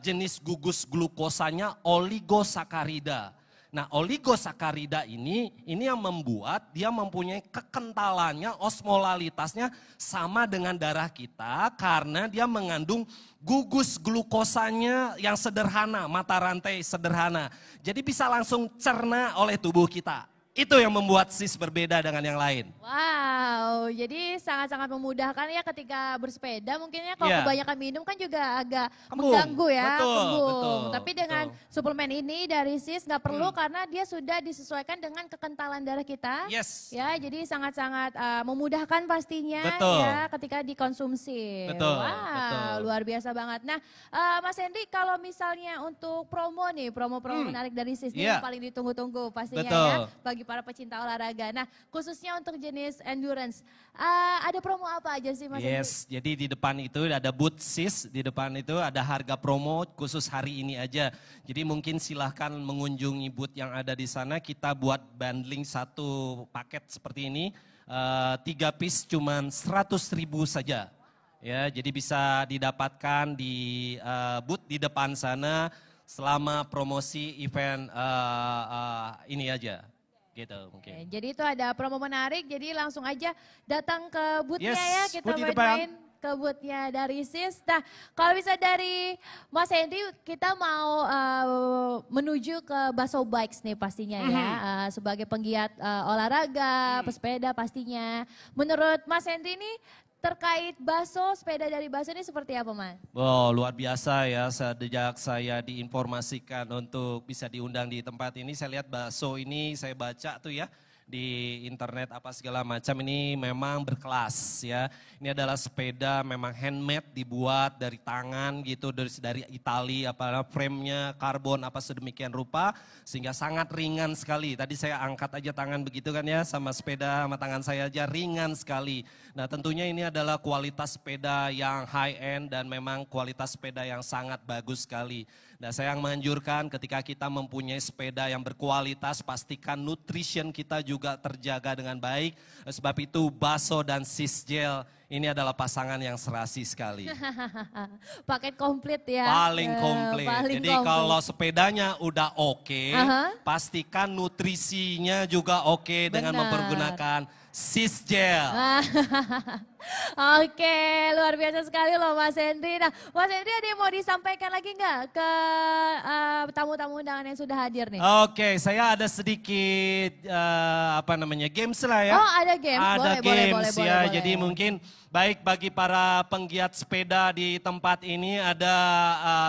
jenis gugus glukosanya oligosakarida. Nah oligosakarida ini yang membuat dia mempunyai kekentalannya, osmolalitasnya sama dengan darah kita karena dia mengandung gugus glukosanya yang sederhana, mata rantai sederhana. Jadi bisa langsung cerna oleh tubuh kita. Itu yang membuat sis berbeda dengan yang lain. Wow, jadi sangat-sangat memudahkan ya ketika bersepeda. Mungkin ya kalau kebanyakan minum kan juga agak mengganggu ya. Kembung. Tapi dengan suplemen ini dari sis nggak perlu karena dia sudah disesuaikan dengan kekentalan darah kita. Yes. Ya, jadi sangat-sangat memudahkan pastinya ya ketika dikonsumsi. Wow, luar biasa banget. Nah, Mas Henry kalau misalnya untuk promo nih, promo-promo menarik dari sis ini yang paling ditunggu-tunggu pastinya ya bagi para pecinta olahraga. Nah, khususnya untuk jenis endurance, ada promo apa aja sih Mas Henry? Jadi di depan itu ada booth sis, di depan itu ada harga promo khusus hari ini aja. Jadi mungkin silahkan mengunjungi booth yang ada di sana, kita buat bundling satu paket seperti ini, 3 piece cuman 100.000 saja. Ya, jadi bisa didapatkan di booth di depan sana selama promosi event ini aja. Gitu mungkin. Oke, jadi itu ada promo menarik, jadi langsung aja datang ke booth-nya ya, kita booth main-main ke booth-nya dari sis. Nah, kalau bisa dari Mas Henry, kita mau menuju ke Baso Bikes nih pastinya ya, sebagai penggiat olahraga, pesepeda pastinya. Menurut Mas Henry nih, terkait Baso, sepeda dari Baso ini seperti apa Mas? Oh luar biasa ya, sejak saya diinformasikan untuk bisa diundang di tempat ini, saya lihat Baso ini saya baca tuh ya di internet apa segala macam ini memang berkelas ya. Ini adalah sepeda memang handmade dibuat dari tangan gitu dari Italia, apa frame-nya karbon apa sedemikian rupa sehingga sangat ringan sekali. Tadi saya angkat aja tangan begitu kan ya sama sepeda sama tangan saya aja ringan sekali. Nah tentunya ini adalah kualitas sepeda yang high end dan memang kualitas sepeda yang sangat bagus sekali. Nah saya yang menganjurkan ketika kita mempunyai sepeda yang berkualitas pastikan nutrition kita juga terjaga dengan baik. Sebab itu Baso dan Sis Gel ini adalah pasangan yang serasi sekali. Paket komplit ya. Paling komplit. Jadi kalau sepedanya udah oke, pastikan nutrisinya juga oke dengan mempergunakan Sis Gel. Oke, luar biasa sekali loh Mas Henry. Nah, Mas Henry ada yang mau disampaikan lagi nggak ke tamu-tamu undangan yang sudah hadir nih? Oke, saya ada sedikit games lah ya. Oh, ada games. Ada games ya. Boleh. Jadi mungkin baik bagi para penggiat sepeda di tempat ini ada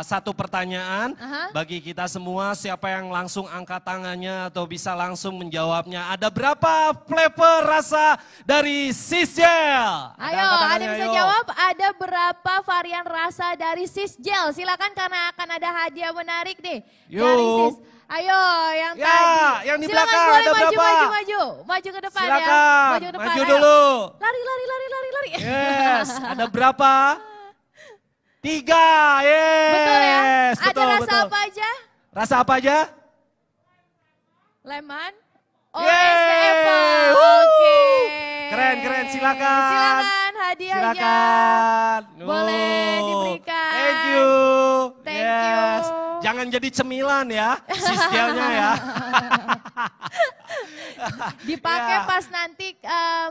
satu pertanyaan bagi kita semua, siapa yang langsung angkat tangannya atau bisa langsung menjawabnya. Ada berapa flavor rasa dari Sis Gel? Ayo, ada yang bisa jawab, ada berapa varian rasa dari Sis Gel? Silakan karena akan ada hadiah menarik nih dari Sis. Ayo, yang tadi. Yang di silakan belakang boleh ada berapa? Maju ke depan silakan, ya. Maju ke depan. Maju dulu. Lari. Yes, ada berapa? 3, yes. Betul ya? Ada rasa betul. apa aja? Rasa apa aja? Lemon. Orange apple. Oke. Keren, silakan. Silakan hadiahnya. Silakan. Boleh diberikan. Thank you. Thank you. Jangan jadi cemilan ya, sistemnya ya. Dipakai Ya. pas nanti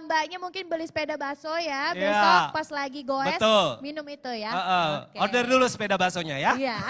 mbaknya mungkin beli sepeda bakso ya. Ya. Besok pas lagi goes Betul. minum itu ya. Oke. Order dulu sepeda baksonya ya. Iya.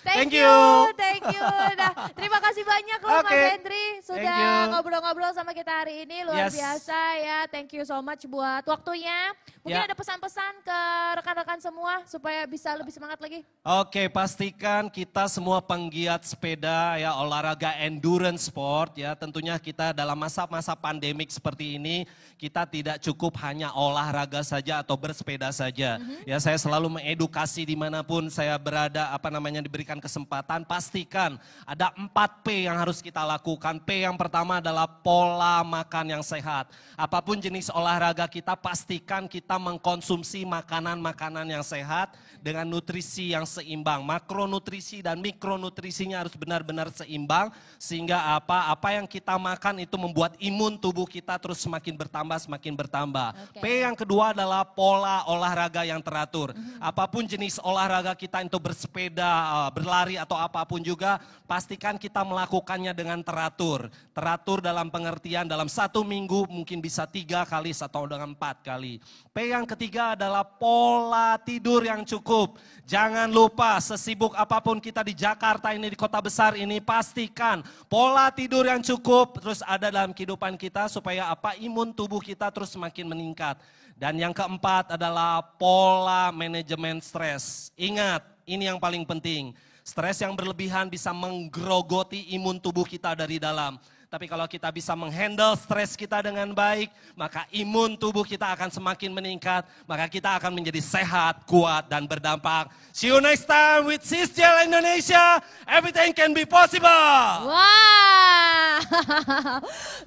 Thank Thank you. you. Nah, terima kasih banyak loh Oke. Mas Hendri Thank sudah you. ngobrol-ngobrol sama kita hari ini, luar Yes. biasa ya. Thank you so much buat waktunya. Mungkin Ya. ada pesan-pesan ke rekan-rekan semua supaya bisa lebih semangat lagi. Oke, pastikan kita semua penggiat sepeda ya, olahraga endurance sport ya. Tentunya kita dalam masa-masa pandemik seperti ini, kita tidak cukup hanya olahraga saja atau bersepeda saja. Ya, saya selalu mengedukasi dimanapun saya berada, diberikan kesempatan, pastikan ada 4P yang harus kita lakukan. P yang pertama adalah pola makan yang sehat. Apapun jenis olahraga kita, pastikan kita mengkonsumsi makanan-makanan yang sehat dengan nutrisi yang seimbang. Makronutrisi dan mikronutrisinya harus benar-benar seimbang sehingga apa yang kita makan itu membuat imun tubuh kita terus semakin bertambah. P yang kedua adalah pola olahraga yang teratur. Apapun jenis olahraga kita itu bersepeda, berlari atau apapun juga, pastikan kita melakukannya dengan teratur. Teratur dalam pengertian dalam 1 minggu mungkin bisa 3 kali atau dengan 4 kali. P yang ketiga adalah pola tidur yang cukup. Jangan lupa sesibuk apapun kita di Jakarta ini, di kota besar ini, pastikan pola tidur yang cukup terus ada dalam kehidupan kita supaya imun tubuh kita terus semakin meningkat. Dan yang keempat adalah pola manajemen stres. Ingat, ini yang paling penting. Stres yang berlebihan bisa menggerogoti imun tubuh kita dari dalam. Tapi kalau kita bisa menghandle stres kita dengan baik, maka imun tubuh kita akan semakin meningkat, maka kita akan menjadi sehat, kuat, dan berdampak. See you next time with Sisjel Indonesia. Everything can be possible. Wah,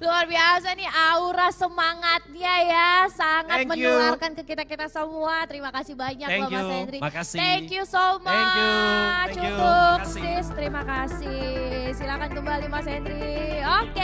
luar biasa nih aura semangatnya ya, sangat Thank you. menularkan ke kita-kita semua. Terima kasih banyak Thank loh Mas you. Hendri. Makasih. Thank you so much. Thank you. Thank you. Untuk Makasih. Sis, terima kasih. Silakan kembali Mas Hendri. Oke.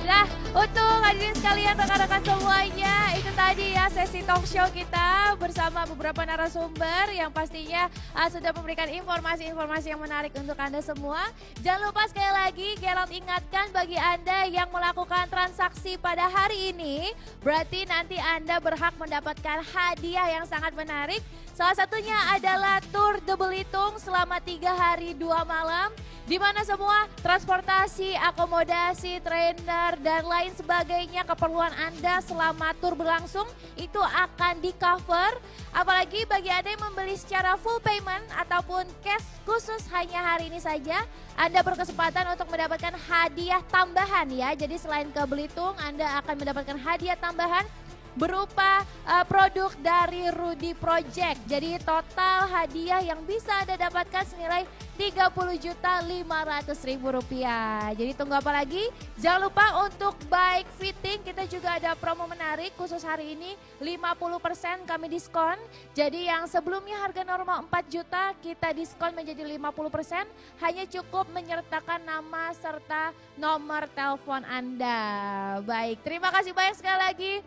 Nah, untuk hadirin sekalian rekan-rekan semuanya, itu tadi ya sesi talk show kita bersama beberapa narasumber yang pastinya sudah memberikan informasi-informasi yang menarik untuk Anda semua. Jangan lupa sekali lagi Gerald ingatkan bagi Anda yang melakukan transaksi pada hari ini, berarti nanti Anda berhak mendapatkan hadiah yang sangat menarik. Salah satunya adalah Tour de Belitung selama 3 hari 2 malam. Di mana semua transportasi, akomodasi, trainer, dan lain sebagainya keperluan Anda selama tur berlangsung itu akan di-cover. Apalagi bagi Anda yang membeli secara full payment ataupun cash khusus hanya hari ini saja, Anda berkesempatan untuk mendapatkan hadiah tambahan ya. Jadi selain ke Belitung, Anda akan mendapatkan hadiah tambahan berupa produk dari Rudy Project. Jadi total hadiah yang bisa Anda dapatkan senilai Rp30.500.000. Jadi tunggu apa lagi? Jangan lupa untuk bike fitting kita juga ada promo menarik khusus hari ini 50% kami diskon. Jadi yang sebelumnya harga normal 4 juta kita diskon menjadi 50%, hanya cukup menyertakan nama serta nomor telepon Anda. Baik, terima kasih banyak sekali lagi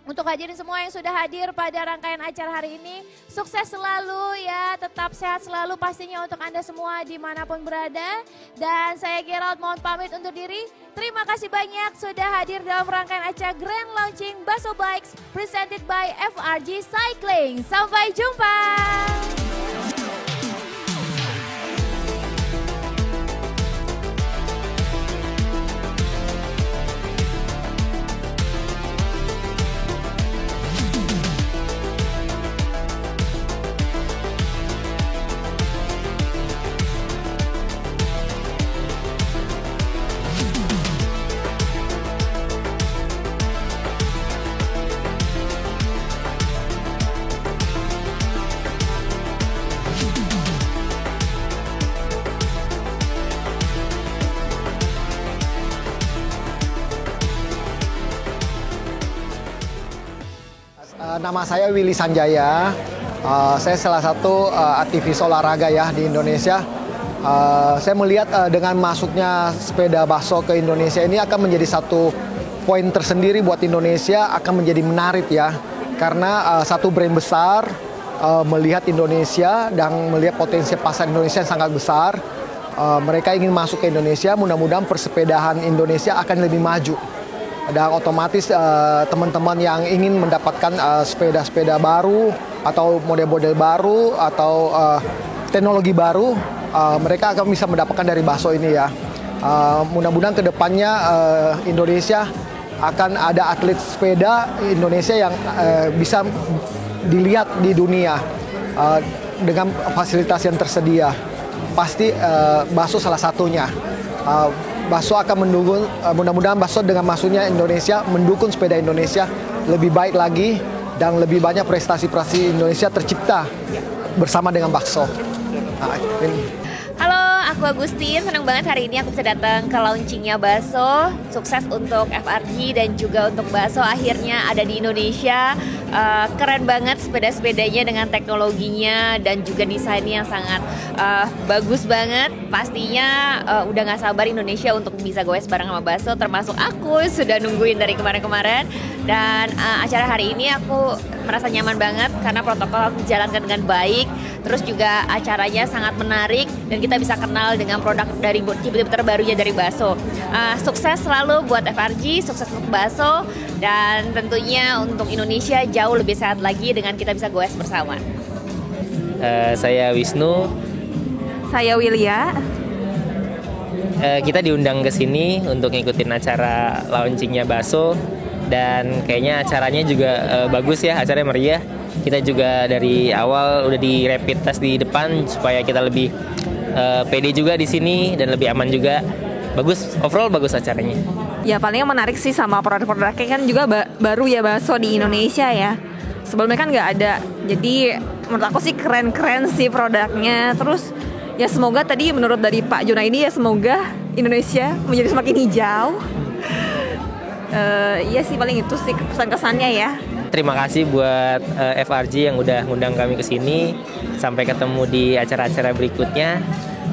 untuk hadirin semua yang sudah hadir pada rangkaian acara hari ini. Sukses selalu ya, tetap sehat selalu pastinya untuk Anda semua dimanapun berada. Dan saya Gerald mohon pamit undur diri. Terima kasih banyak sudah hadir dalam rangkaian acara Grand Launching Baso Bikes presented by FRG Cycling. Sampai jumpa. Nama saya Willy Sanjaya, saya salah satu aktivis olahraga ya di Indonesia. Saya melihat dengan masuknya sepeda bakso ke Indonesia ini akan menjadi satu poin tersendiri buat Indonesia akan menjadi menarik ya. Karena satu brand besar melihat Indonesia dan melihat potensi pasar Indonesia yang sangat besar. Mereka ingin masuk ke Indonesia, mudah-mudahan persepedahan Indonesia akan lebih maju. Dan otomatis teman-teman yang ingin mendapatkan sepeda-sepeda baru atau model-model baru atau teknologi baru, mereka akan bisa mendapatkan dari Baso ini ya. Mudah-mudahan ke depannya Indonesia akan ada atlet sepeda Indonesia yang bisa dilihat di dunia dengan fasilitas yang tersedia. Pasti Baso salah satunya. Baso akan mendukung, mudah-mudahan Baso dengan masuknya Indonesia mendukung sepeda Indonesia lebih baik lagi dan lebih banyak prestasi-prestasi Indonesia tercipta bersama dengan Baso. Halo, aku Agustin. Senang banget hari ini aku bisa datang ke launchingnya Baso. Sukses untuk FRG dan juga untuk Baso akhirnya ada di Indonesia. Keren banget sepeda-sepedanya dengan teknologinya dan juga desainnya yang sangat bagus banget. Pastinya udah gak sabar Indonesia untuk bisa goes bareng sama Baso. Termasuk aku sudah nungguin dari kemarin-kemarin. Dan acara hari ini aku merasa nyaman banget karena protokol dijalankan dengan baik. Terus juga acaranya sangat menarik dan kita bisa kenal dengan produk dari chip terbarunya dari Baso. Sukses selalu buat FRG, sukses untuk Baso, dan tentunya untuk Indonesia jauh lebih sehat lagi dengan kita bisa goes bersama. Saya Wisnu. Saya Wilya. Kita diundang ke sini untuk ngikutin acara launchingnya Baso, dan kayaknya acaranya juga bagus ya, acaranya meriah. Kita juga dari awal udah di rapid test di depan supaya kita lebih pede juga di sini dan lebih aman juga. Bagus, overall bagus acaranya. Ya paling menarik sih sama produk-produknya kan juga baru ya Baso di Indonesia ya. Sebelumnya kan nggak ada. Jadi menurut aku sih keren-keren sih produknya. Terus ya semoga tadi menurut dari Pak Junaidi ya semoga Indonesia menjadi semakin hijau. Iya sih paling itu sih pesan-kesannya ya. Terima kasih buat FRG yang udah ngundang kami ke sini. Sampai ketemu di acara-acara berikutnya.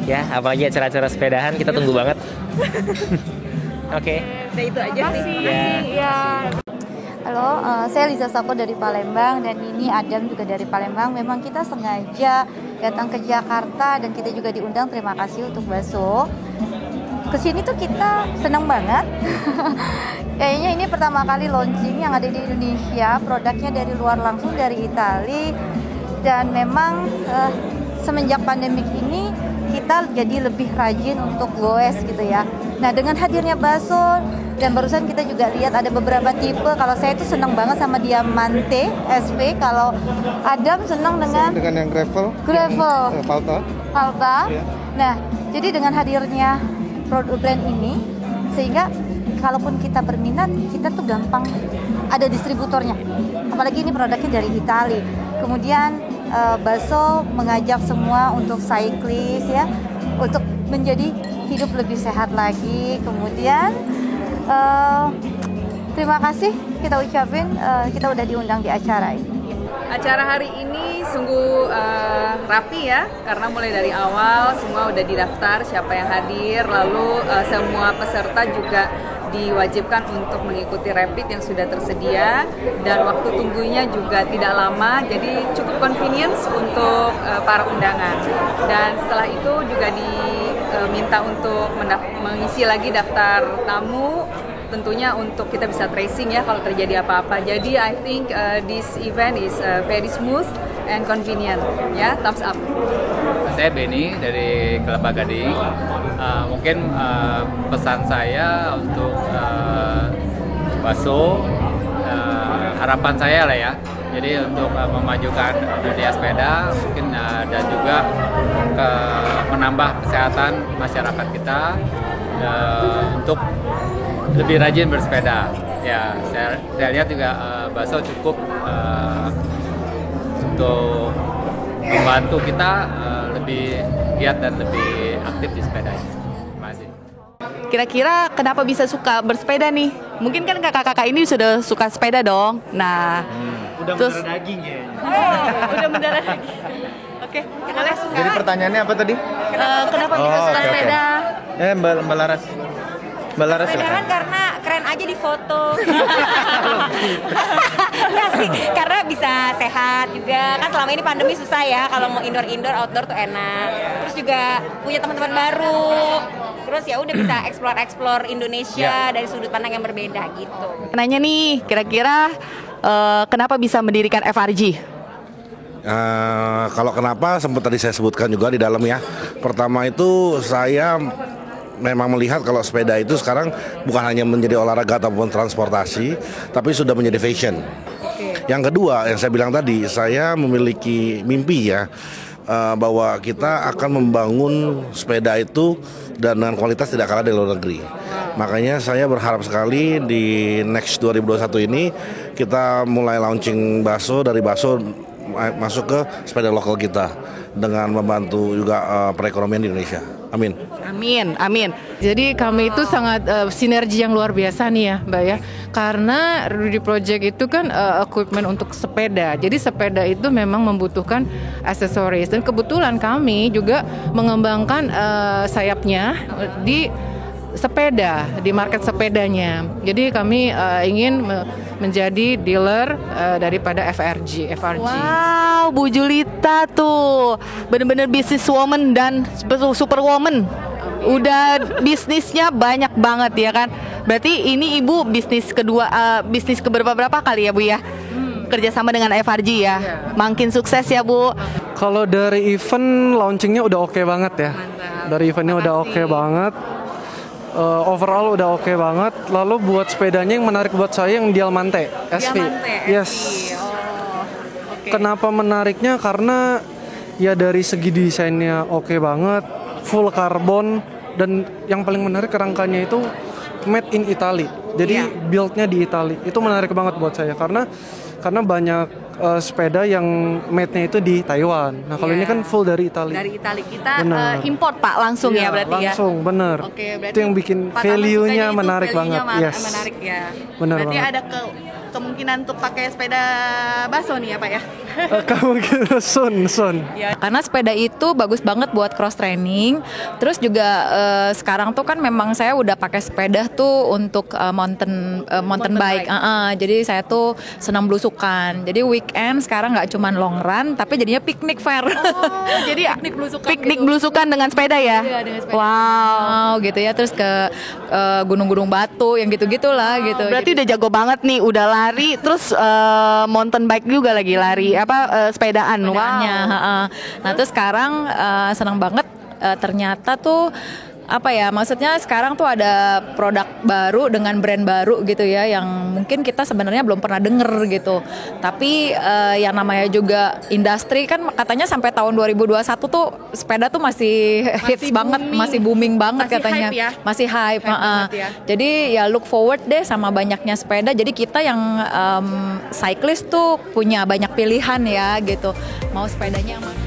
Ya, apalagi acara-acara sepedahan kita tunggu banget. Oke. Nah itu aja sih. Ya. Halo, saya Liza Sako dari Palembang dan ini Adam juga dari Palembang. Memang kita sengaja datang ke Jakarta dan kita juga diundang. Terima kasih untuk Baso. Kesini tuh kita senang banget. Kayaknya ini pertama kali launching yang ada di Indonesia. Produknya dari luar langsung dari Itali. Dan memang semenjak pandemik ini kita jadi lebih rajin untuk goes gitu ya. Nah dengan hadirnya Baso dan barusan kita juga lihat ada beberapa tipe. Kalau saya itu senang banget sama Diamante SV. Kalau Adam senang dengan yang gravel. Palta. Ya. Nah jadi dengan hadirnya produk brand ini sehingga kalaupun kita berminat kita tuh gampang ada distributornya. Apalagi ini produknya dari Itali. Kemudian Baso mengajak semua untuk cyclist ya, untuk menjadi hidup lebih sehat lagi. Kemudian terima kasih kita ucapin kita udah diundang di acara ini. Acara hari ini sungguh rapi ya, karena mulai dari awal semua udah didaftar siapa yang hadir, lalu semua peserta juga diwajibkan untuk mengikuti rapid yang sudah tersedia dan waktu tunggunya juga tidak lama, jadi cukup convenience untuk para undangan. Dan setelah itu juga diminta untuk mengisi lagi daftar tamu, tentunya untuk kita bisa tracing ya kalau terjadi apa-apa. Jadi I think this event is very smooth and convenient. Ya, thumbs up. Saya Benny dari Kelapa Gading. Mungkin pesan saya untuk Baso, harapan saya lah ya. Jadi untuk memajukan dunia sepeda, mungkin dan juga menambah kesehatan masyarakat kita untuk lebih rajin bersepeda. Ya, saya lihat juga Baso cukup untuk membantu kita lebih giat dan lebih aktif di sepeda. Terima kasih. Kira-kira kenapa bisa suka bersepeda nih? Mungkin kan kakak-kakak ini sudah suka sepeda dong. Nah, udah terus mendarah daging ya. Udah mendarah daging. Oke, boleh. Jadi pertanyaannya apa tadi? Kenapa bisa suka sepeda? Mbak Laras. Mbak Laras Sepedahan karena keren keren aja di foto. Enggak sih, karena bisa sehat juga. Kan selama ini pandemi susah ya, kalau mau indoor, outdoor tuh enak. Terus juga punya teman-teman baru. Terus ya udah bisa explore Indonesia dari sudut pandang yang berbeda gitu. Nanya nih, kira-kira kenapa bisa mendirikan FRG? Kalau kenapa sempat tadi saya sebutkan juga di dalam ya. Pertama itu saya memang melihat kalau sepeda itu sekarang bukan hanya menjadi olahraga ataupun transportasi, tapi sudah menjadi fashion. Yang kedua yang saya bilang tadi, saya memiliki mimpi ya, bahwa kita akan membangun sepeda itu dan dengan kualitas tidak kalah dari luar negeri. Makanya saya berharap sekali di Next 2021 ini kita mulai launching Baso, dari Baso masuk ke sepeda lokal kita dengan membantu juga perekonomian di Indonesia. Amin. Amin, amin. Jadi kami itu sangat sinergi yang luar biasa nih ya Mbak ya. Karena Rudy Project itu kan equipment untuk sepeda. Jadi sepeda itu memang membutuhkan aksesoris. Dan kebetulan kami juga mengembangkan sayapnya di sepeda, di market sepedanya. Jadi kami ingin menjadi dealer daripada FRG. Wow, Bu Julita tuh bener-bener businesswoman dan superwoman. Udah bisnisnya banyak banget ya kan. Berarti ini Ibu bisnis kedua, bisnis keberapa kali ya Bu ya? Kerjasama dengan FRG ya. Makin sukses ya Bu. Kalau dari event launchingnya udah oke banget ya. Dari eventnya udah oke banget. Overall udah oke banget. Lalu buat sepedanya yang menarik buat saya yang Diamante SV. Yes. Kenapa menariknya? Karena ya dari segi desainnya oke banget, full karbon, dan yang paling menarik kerangkanya itu made in Italy. Jadi build-nya di Italy. Itu menarik banget buat saya karena banyak sepeda yang made-nya itu di Taiwan. Nah, kalau ini kan full dari Italia. Dari Italia kita import Pak langsung ya berarti langsung, ya. Langsung, bener. Oke, berarti itu yang bikin value-nya menarik banget. Yes. Menarik ya. Bener berarti banget. ada kemungkinan untuk pakai sepeda Baso nih ya Pak ya. Kemungkinan soon. Ya, karena sepeda itu bagus banget buat cross training. Terus juga sekarang tuh kan memang saya udah pakai sepeda tuh untuk mountain bike. Jadi saya tuh senang belusukan. Jadi weekend sekarang nggak cuma long run, tapi jadinya piknik fair. Jadi piknik belusukan dengan sepeda ya. Iya, dengan sepeda. Wow, gitu ya. Terus ke gunung-gunung batu yang gitu-gitulah gitu. Berarti udah jago banget nih, udah lari, terus mountain bike juga lagi lari, sepedaan. Wow. Nah terus sekarang senang banget ternyata tuh maksudnya sekarang tuh ada produk baru dengan brand baru gitu ya, yang mungkin kita sebenarnya belum pernah denger gitu. Tapi yang namanya juga industri kan katanya sampai tahun 2021 tuh sepeda tuh masih hits banget, masih booming banget masih katanya. Hype ya? Masih hype. Ya? Jadi ya look forward deh sama banyaknya sepeda. Jadi kita yang cyclist tuh punya banyak pilihan ya gitu. Mau sepedanya yang mana?